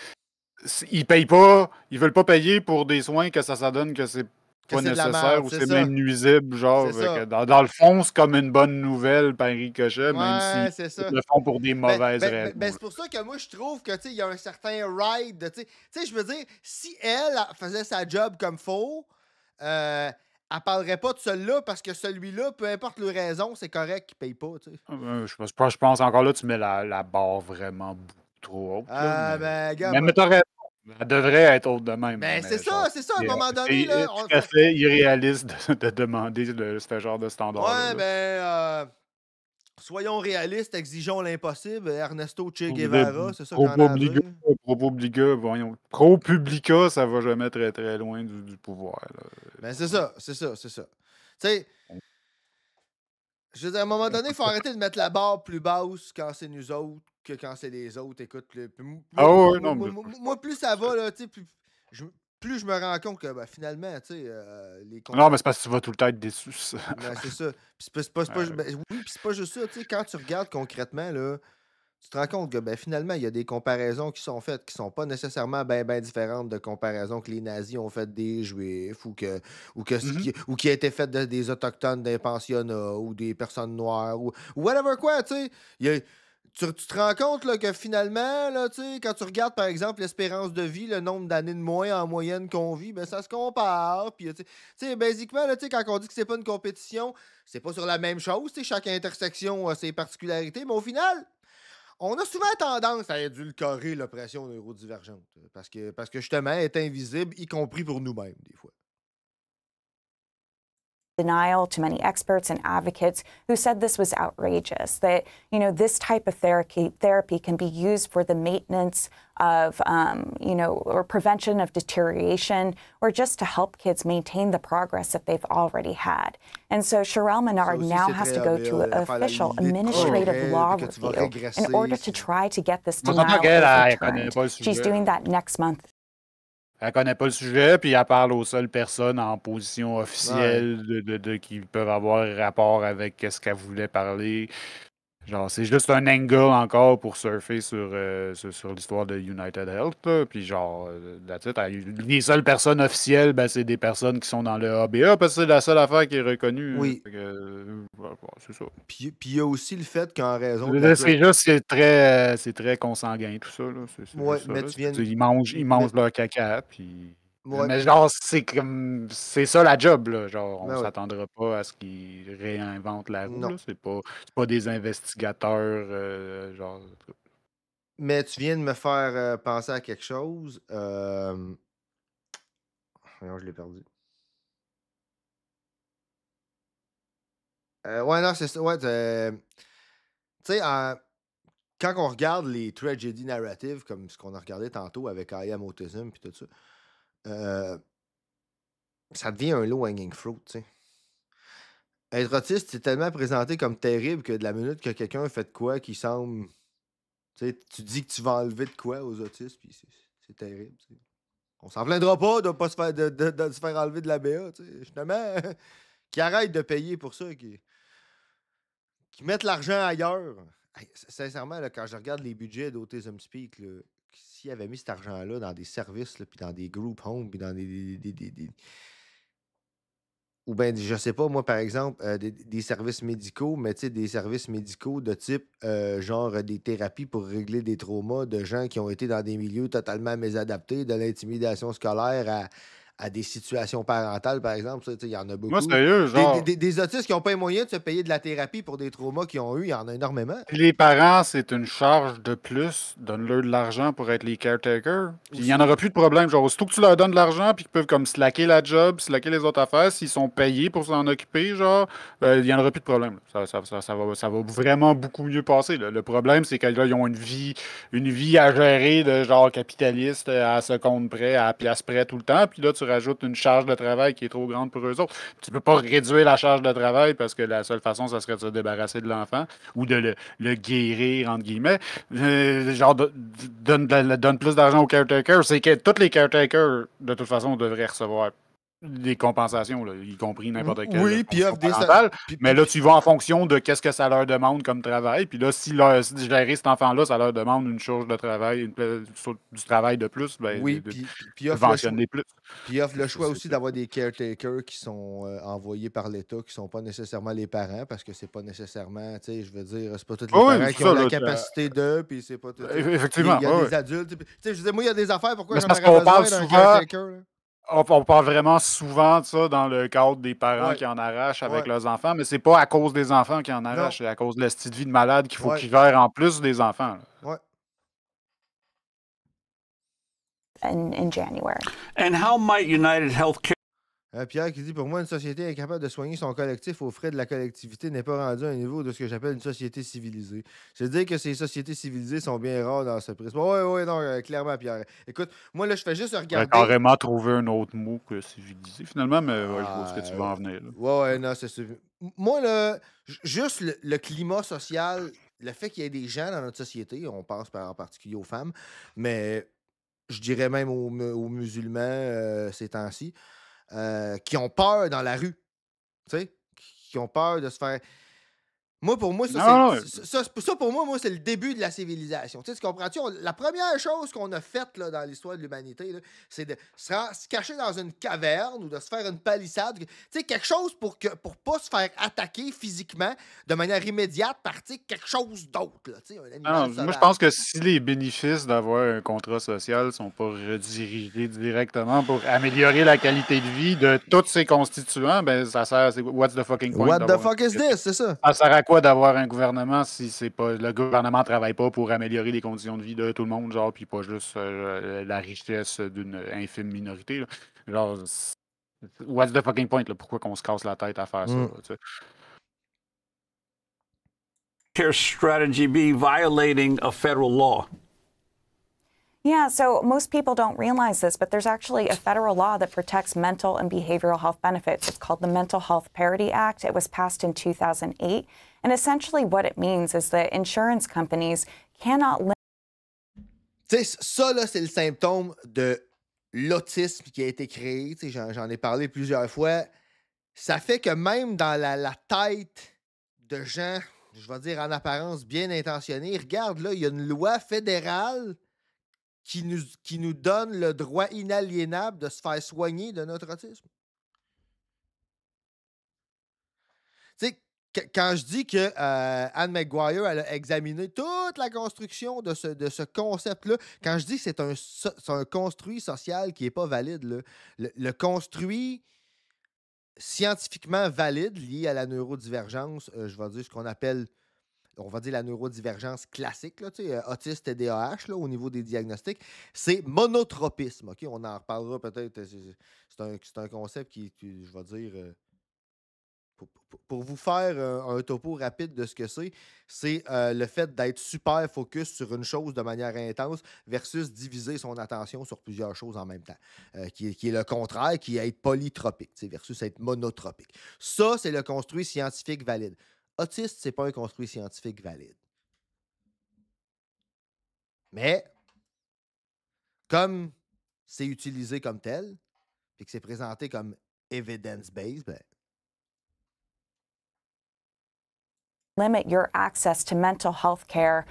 ils payent pas, ils veulent pas payer pour des soins que ça donne que c'est Que pas c'est de la nécessaire merde, ou c'est c'est ça. même nuisible, genre. C'est ça. Que dans le fond, c'est comme une bonne nouvelle par ricochet, même Ouais, si c'est ça. ils le font pour des mauvaises raisons. C'est pour ça que moi, je trouve que, tu sais, il y a un certain ride. Tu sais, je veux dire, si elle faisait sa job comme faut, elle parlerait pas de celui-là parce que celui-là, peu importe les raisons, c'est correct qu'il paye pas, tu sais. Je pense encore là, tu mets la barre vraiment beaucoup trop haute. Là, Ben, gars, mais t'as raison. Elle devrait être haute de même. Ben, mais c'est ça, à un moment donné, c'est là. tout à fait irréaliste de demander ce genre de standard-là. Ouais, ben, soyons réalistes, exigeons l'impossible. Ernesto Che Guevara, c'est ça qu'on a à dire. Pro Publica, ça va jamais très très loin du pouvoir. Là. Ben, c'est ça. Tu sais, je veux dire, à un moment donné, il faut arrêter de mettre la barre plus basse quand c'est nous autres que quand c'est les autres. Écoute, moi, plus ça va, là, tu sais, plus je me rends compte que ben, finalement, tu sais, Non, mais c'est parce que tu vas tout le temps être déçu. Ben, c'est ça. Puis c'est pas juste ça. Tu sais, quand tu regardes concrètement, là, tu te rends compte que ben, finalement, il y a des comparaisons qui sont faites qui sont pas nécessairement bien différentes de comparaisons que les nazis ont faites des Juifs ou qui a été faites des Autochtones, des pensionnats ou des personnes noires ou whatever quoi, tu sais. Tu te rends compte là, que finalement, là, quand tu regardes par exemple l'espérance de vie, le nombre d'années de moins en moyenne qu'on vit, ben, ça se compare. Puis, basiquement, là, quand on dit que c'est pas une compétition, c'est pas sur la même chose. Chaque intersection a ses particularités, mais au final, on a souvent tendance à édulcorer l'oppression neurodivergente parce que justement, elle est invisible, y compris pour nous-mêmes, des fois. Denial to many experts and advocates who said this was outrageous, that, you know, this type of therapy can be used for the maintenance of, or prevention of deterioration, or just to help kids maintain the progress that they've already had. And so Sherelle Menard now has to go to an official administrative law review in order to try to get this denial overturned. She's doing that next month. Elle connaît pas le sujet, puis elle parle aux seules personnes en position officielle qui peuvent avoir rapport avec ce qu'elle voulait parler. Genre, c'est juste un angle encore pour surfer sur l'histoire de United Health. Là. Puis genre, les seules personnes officielles, ben, c'est des personnes qui sont dans le ABA, parce que c'est la seule affaire qui est reconnue. Oui. C'est ça. Puis il y a aussi le fait qu'en raison c'est très consanguin, tout ça. Là. Ouais, mais ils mangent leur caca, puis... Ouais, mais genre, c'est ça la job, là. Genre, on s'attendra pas à ce qu'ils réinventent la roue, là. C'est pas des investigateurs, genre... Mais tu viens de me faire penser à quelque chose. Voyons, je l'ai perdu. Ouais, non, c'est ça. Ouais, tu sais, quand on regarde les tragedy narratives, comme ce qu'on a regardé tantôt avec I Am Autism puis tout ça, ça devient un low hanging fruit, tu sais. Être autiste, c'est tellement présenté comme terrible que de la minute que quelqu'un fait de quoi qui semble... Tu sais, tu dis que tu vas enlever de quoi aux autistes, puis c'est terrible, tu sais. On s'en plaindra pas de pas se faire, de se faire enlever de la BA, tu sais. Justement, qui arrêtent de payer pour ça, qui mettent l'argent ailleurs. Hey, sincèrement, là, quand je regarde les budgets d'Autism Speak, s'ils avaient mis cet argent-là dans des services, puis dans des group homes, puis dans des... Ou bien, je sais pas, moi, par exemple, des services médicaux, mais tu sais, des services médicaux de type, genre des thérapies pour régler des traumas de gens qui ont été dans des milieux totalement mésadaptés, de l'intimidation scolaire à des situations parentales, par exemple. Il y en a beaucoup. Moi, sérieux, genre... Des autistes qui n'ont pas les moyens de se payer de la thérapie pour des traumas qu'ils ont eu, il y en a énormément. Les parents, c'est une charge de plus. Donne-leur de l'argent pour être les caretakers. Puis il n'y en aura plus de problème. Genre, aussitôt que tu leur donnes de l'argent, puis qu'ils peuvent comme slacker la job, slacker les autres affaires, s'ils sont payés pour s'en occuper, genre, il n'y en aura plus de problème. Ça va vraiment beaucoup mieux passer. Là. Le problème, c'est qu'ils ont une vie à gérer de genre capitaliste à seconde près, à pièce près tout le temps. Puis là, tu rajoute une charge de travail qui est trop grande pour eux autres. Tu peux pas réduire la charge de travail parce que la seule façon, ça serait de se débarrasser de l'enfant ou de le guérir, entre guillemets. Genre, donne plus d'argent aux caretakers. C'est que tous les caretakers, de toute façon, devraient recevoir des compensations, là, y compris n'importe quelle Oui, puis offre des... Mais là, tu vas en fonction de qu'est-ce que ça leur demande comme travail. Puis là, si gérer cet enfant-là, ça leur demande une charge de travail, du travail de plus, ben, oui, puis offre le choix aussi d'avoir des caretakers qui sont envoyés par l'État, qui ne sont pas nécessairement les parents, parce que c'est pas nécessairement, tu sais, je veux dire, c'est pas tous les parents qui ont la capacité de, puis c'est pas tout... Effectivement. Il y a des adultes. Tu sais, je veux dire, moi, il y a des affaires, pourquoi j'en aurais besoin d'un caretaker, là? On parle vraiment souvent de ça dans le cadre des parents qui en arrachent avec leurs enfants, mais c'est pas à cause des enfants qui en arrachent, c'est à cause de la petite vie de malade qu'il faut qu'ils gèrent en plus des enfants. Ouais. In January. And how might United Healthcare... Pierre qui dit, pour moi, une société incapable de soigner son collectif aux frais de la collectivité n'est pas rendue à un niveau de ce que j'appelle une société civilisée. C'est-à-dire que ces sociétés civilisées sont bien rares dans ce prisme. Oui, non, clairement, Pierre. Écoute, moi, là, je fais juste regarder... On va carrément trouver un autre mot que civilisé, finalement, mais je vois ce que tu veux en venir. Oui, non, c'est sûr. Moi, là, juste le climat social, le fait qu'il y ait des gens dans notre société, on pense en particulier aux femmes, mais je dirais même aux musulmans ces temps-ci, qui ont peur dans la rue, tu sais, qui ont peur de se faire... Moi, pour moi, ça, pour moi, c'est le début de la civilisation. Tu sais, comprends-tu? La première chose qu'on a faite là, dans l'histoire de l'humanité, c'est de se cacher dans une caverne ou de se faire une palissade. Tu sais, quelque chose pour pas se faire attaquer physiquement de manière immédiate par quelque chose d'autre. Moi, je pense que si les bénéfices d'avoir un contrat social ne sont pas redirigés directement pour améliorer la qualité de vie de tous ces constituants, ben ça sert... What's the fucking point? What the fuck is this? C'est ça. Ça sert à quoi d'avoir un gouvernement si c'est pas le gouvernement ne travaille pas pour améliorer les conditions de vie de tout le monde, genre, puis pas juste la richesse d'une infime minorité, là. Genre, what's the fucking point, là? Pourquoi qu'on se casse la tête à faire ça? Tu sais? Care strategy be violating a federal law? Yeah, so most people don't realize this, but there's actually a federal law that protects mental and behavioral health benefits. It's called the Mental Health Parity Act. It was passed in 2008. And essentially what it means is that insurance companies cannot limit... Tu sais, ça, là, c'est le symptôme de l'autisme qui a été créé. Tu sais, j'en ai parlé plusieurs fois. Ça fait que même dans la tête de gens, je vais dire en apparence bien intentionnés, regarde, là, il y a une loi fédérale qui nous donne le droit inaliénable de se faire soigner de notre autisme. Tu sais, quand je dis que Anne McGuire elle a examiné toute la construction de ce concept-là, quand je dis que c'est un construit social qui n'est pas valide, là, le construit scientifiquement valide lié à la neurodivergence, je vais dire ce qu'on appelle... On va dire la neurodivergence classique, là, autiste TDAH, là, au niveau des diagnostics, c'est monotropisme. Okay? On en reparlera peut-être. C'est un concept qui je vais dire, pour vous faire un topo rapide de ce que c'est le fait d'être super focus sur une chose de manière intense versus diviser son attention sur plusieurs choses en même temps, qui est le contraire, qui est être polytropique versus être monotropique. Ça, c'est le construit scientifique valide. Autiste, c'est pas un construit scientifique valide. Mais, comme c'est utilisé comme tel, et que c'est présenté comme evidence-based, ben, limit your access to mental health care.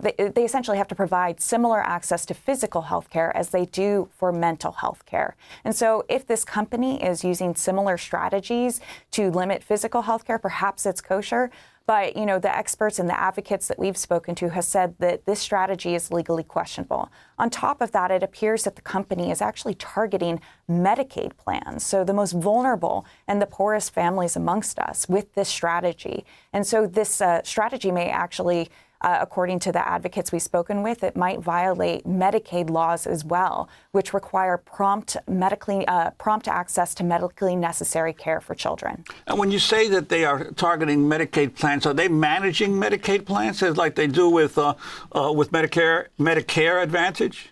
They essentially have to provide similar access to physical health care as they do for mental health care. And so if this company is using similar strategies to limit physical health care, perhaps it's kosher. But, you know, the experts and the advocates that we've spoken to have said that this strategy is legally questionable. On top of that, it appears that the company is actually targeting Medicaid plans, so the most vulnerable and the poorest families amongst us with this strategy. And so this strategy may actually, according to the advocates we've spoken with, it might violate Medicaid laws as well, which require prompt access to medically necessary care for children. And when you say that they are targeting Medicaid plans, are they managing Medicaid plans like they do with Medicare Advantage?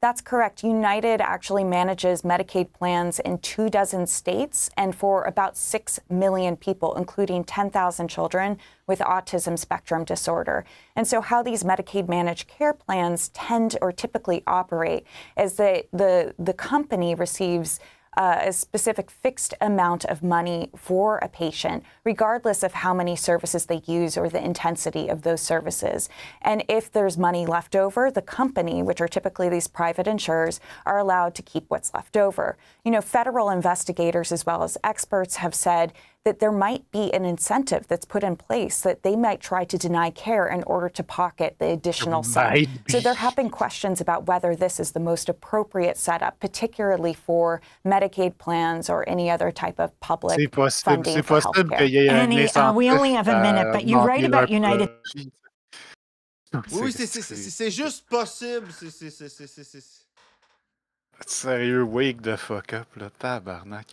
That's correct. United actually manages Medicaid plans in 24 states and for about 6 million people, including 10,000 children with autism spectrum disorder. And so how these Medicaid managed care plans tend or typically operate is that the company receives a specific fixed amount of money for a patient, regardless of how many services they use or the intensity of those services. And if there's money left over, the company, which are typically these private insurers, are allowed to keep what's left over. You know, federal investigators as well as experts have said that there might be an incentive that's put in place that they might try to deny care in order to pocket the additional sum. So there have been questions about whether this is the most appropriate setup, particularly for Medicaid plans or any other type of public funding for healthcare. Annie, we only have a minute, but you write about United. Oui, c'est juste possible. Sérieux, wake the fuck up, là, tabarnak.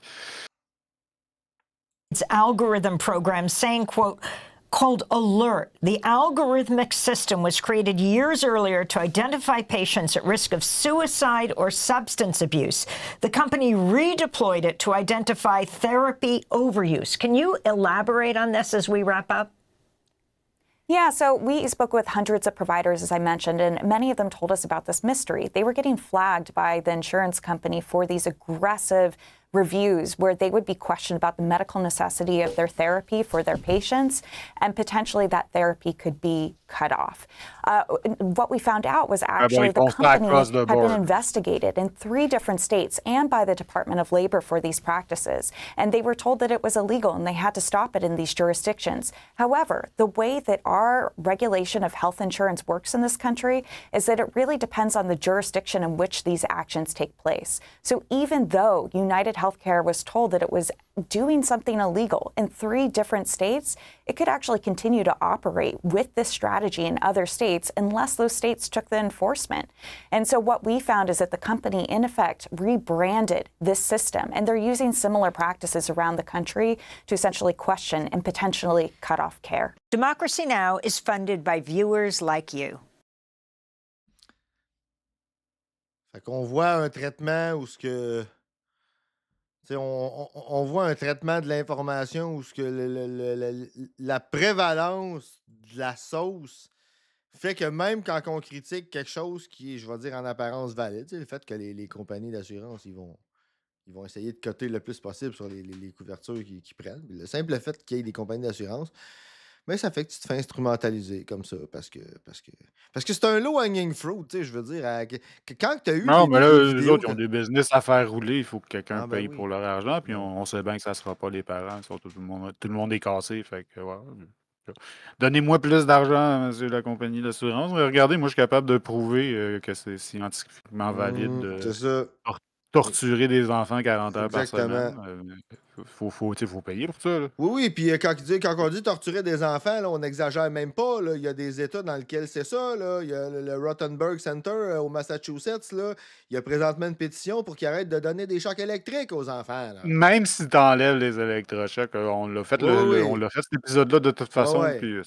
Its algorithm program saying, quote, called Alert. The algorithmic system was created years earlier to identify patients at risk of suicide or substance abuse. The company redeployed it to identify therapy overuse. Can you elaborate on this as we wrap up? Yeah, so we spoke with hundreds of providers, as I mentioned, and many of them told us about this mystery. They were getting flagged by the insurance company for these aggressive reviews where they would be questioned about the medical necessity of their therapy for their patients, and potentially that therapy could be cut off. What we found out was actually the company had been investigated in 3 different states and by the Department of Labor for these practices, and they were told that it was illegal and they had to stop it in these jurisdictions. However, the way that our regulation of health insurance works in this country is that it really depends on the jurisdiction in which these actions take place. So even though United Healthcare was told that it was doing something illegal in 3 different states, it could actually continue to operate with this strategy in other states unless those states took the enforcement. And so what we found is that the company, in effect, rebranded this system, and they're using similar practices around the country to essentially question and potentially cut off care. Democracy Now! Is funded by viewers like you. Fait qu'on voit un traitement où ce que... On voit un traitement de l'information où ce que la prévalence de la sauce fait que même quand on critique quelque chose qui est, je vais dire, en apparence valide, le fait que les compagnies d'assurance, ils vont essayer de coter le plus possible sur les couvertures qu'ils prennent. Le simple fait qu'il y ait des compagnies d'assurance, mais ça fait que tu te fais instrumentaliser comme ça parce que c'est un low hanging fruit, je veux dire. Quand tu as eu. Non, mais là, les autres, ils ont des business à faire rouler. Il faut que quelqu'un paye pour leur argent. Puis on sait bien que ça ne se fera pas les parents. Tout le monde est cassé. Fait que, ouais. Donnez-moi plus d'argent, monsieur la compagnie d'assurance. Mais regardez, moi, je suis capable de prouver que c'est scientifiquement valide de torturer des enfants 40 heures par semaine. Faut payer pour ça. Là. Oui, puis quand on dit torturer des enfants, là, on n'exagère même pas. Là. Il y a des États dans lesquels c'est ça. Là. Il y a le Rothenberg Center au Massachusetts. Là. Il y a présentement une pétition pour qu'ils arrêtent de donner des chocs électriques aux enfants. Là. Même si tu enlèves les électrochocs, on l'a fait, on l'a fait cet épisode-là de toute façon. Puis,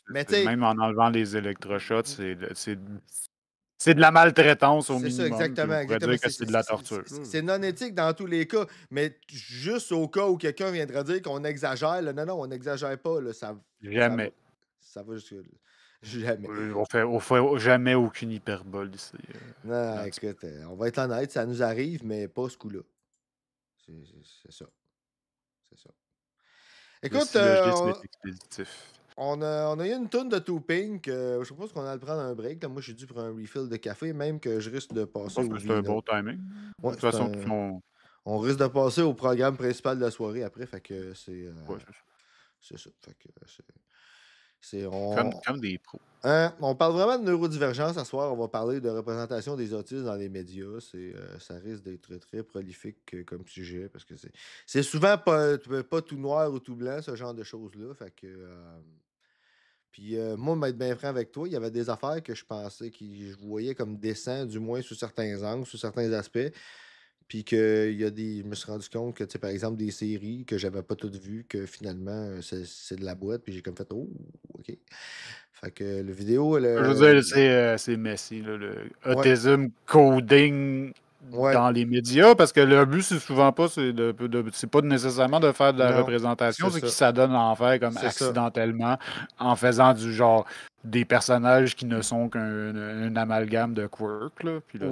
même en enlevant les électrochocs, c'est de la maltraitance au minimum. C'est ça, exactement. On pourrait dire que c'est de la torture. C'est non éthique dans tous les cas, mais juste au cas où quelqu'un viendrait dire qu'on exagère, là, non, on n'exagère pas. Là, jamais. Ça va jusque là. Jamais. On fait jamais aucune hyperbole ici. Non, écoute, on va être honnête, ça nous arrive, mais pas ce coup-là. C'est ça. C'est ça. Écoute, on a eu une toune de Too Pink. Je suppose qu'on a le prendre un break. Là. Moi, je suis dû pour un refill de café, même que je risque de passer au... C'est un bon timing. Ouais, de toute façon, on risque de passer au programme principal de la soirée après. Fait que c'est... c'est ça. Fait que comme des pros. On parle vraiment de neurodivergence ce soir. On va parler de représentation des autistes dans les médias. Ça risque d'être très, très prolifique comme sujet parce que c'est souvent pas tout noir ou tout blanc, ce genre de choses-là. Fait que... Puis moi, m'être bien franc avec toi, il y avait des affaires que je pensais que je voyais comme décent, du moins sous certains angles, sous certains aspects. Puis que je me suis rendu compte que, tu sais, par exemple, des séries que j'avais pas toutes vues, que finalement, c'est de la boîte. Puis j'ai comme fait, oh, OK. Fait que le vidéo... Je veux dire, c'est messy. Là, le autism coding dans les médias, parce que le but, c'est souvent pas, c'est pas nécessairement de faire de la Non, représentation, c'est c'est qu'ils ça. s'adonnent à en faire comme C'est ça. accidentellement, en faisant du genre des personnages qui ne sont qu'un amalgame de quirk, là. Puis là,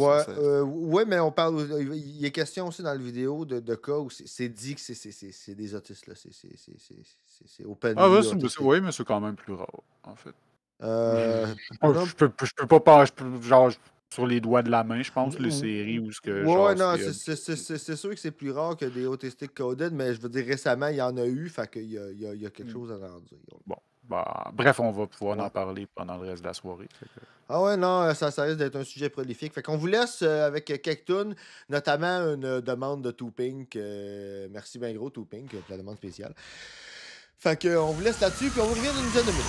Ouais, mais on parle. Il est question aussi dans la vidéo de cas où c'est dit que c'est des autistes, là. C'est openly Ah ouais, autistique. oui, mais c'est quand même plus rare, en fait. non. Je peux pas genre sur les doigts de la main, je pense, les séries où ce que Ouais, genre, non, c'est c'est sûr que c'est plus rare que des autistic coded, mais je veux dire, récemment, il y en a eu, fait qu'il y a quelque chose à en dire. Bon, bah, bref, on va pouvoir en parler pendant le reste de la soirée. Ah ouais, non, ça risque d'être un sujet prolifique. Fait qu'on vous laisse avec quelques tunes, notamment une demande de Toupink. Merci bien gros, Toupink, pour la demande spéciale. Fait qu'on vous laisse là-dessus, puis on vous revient dans une dizaine de minutes.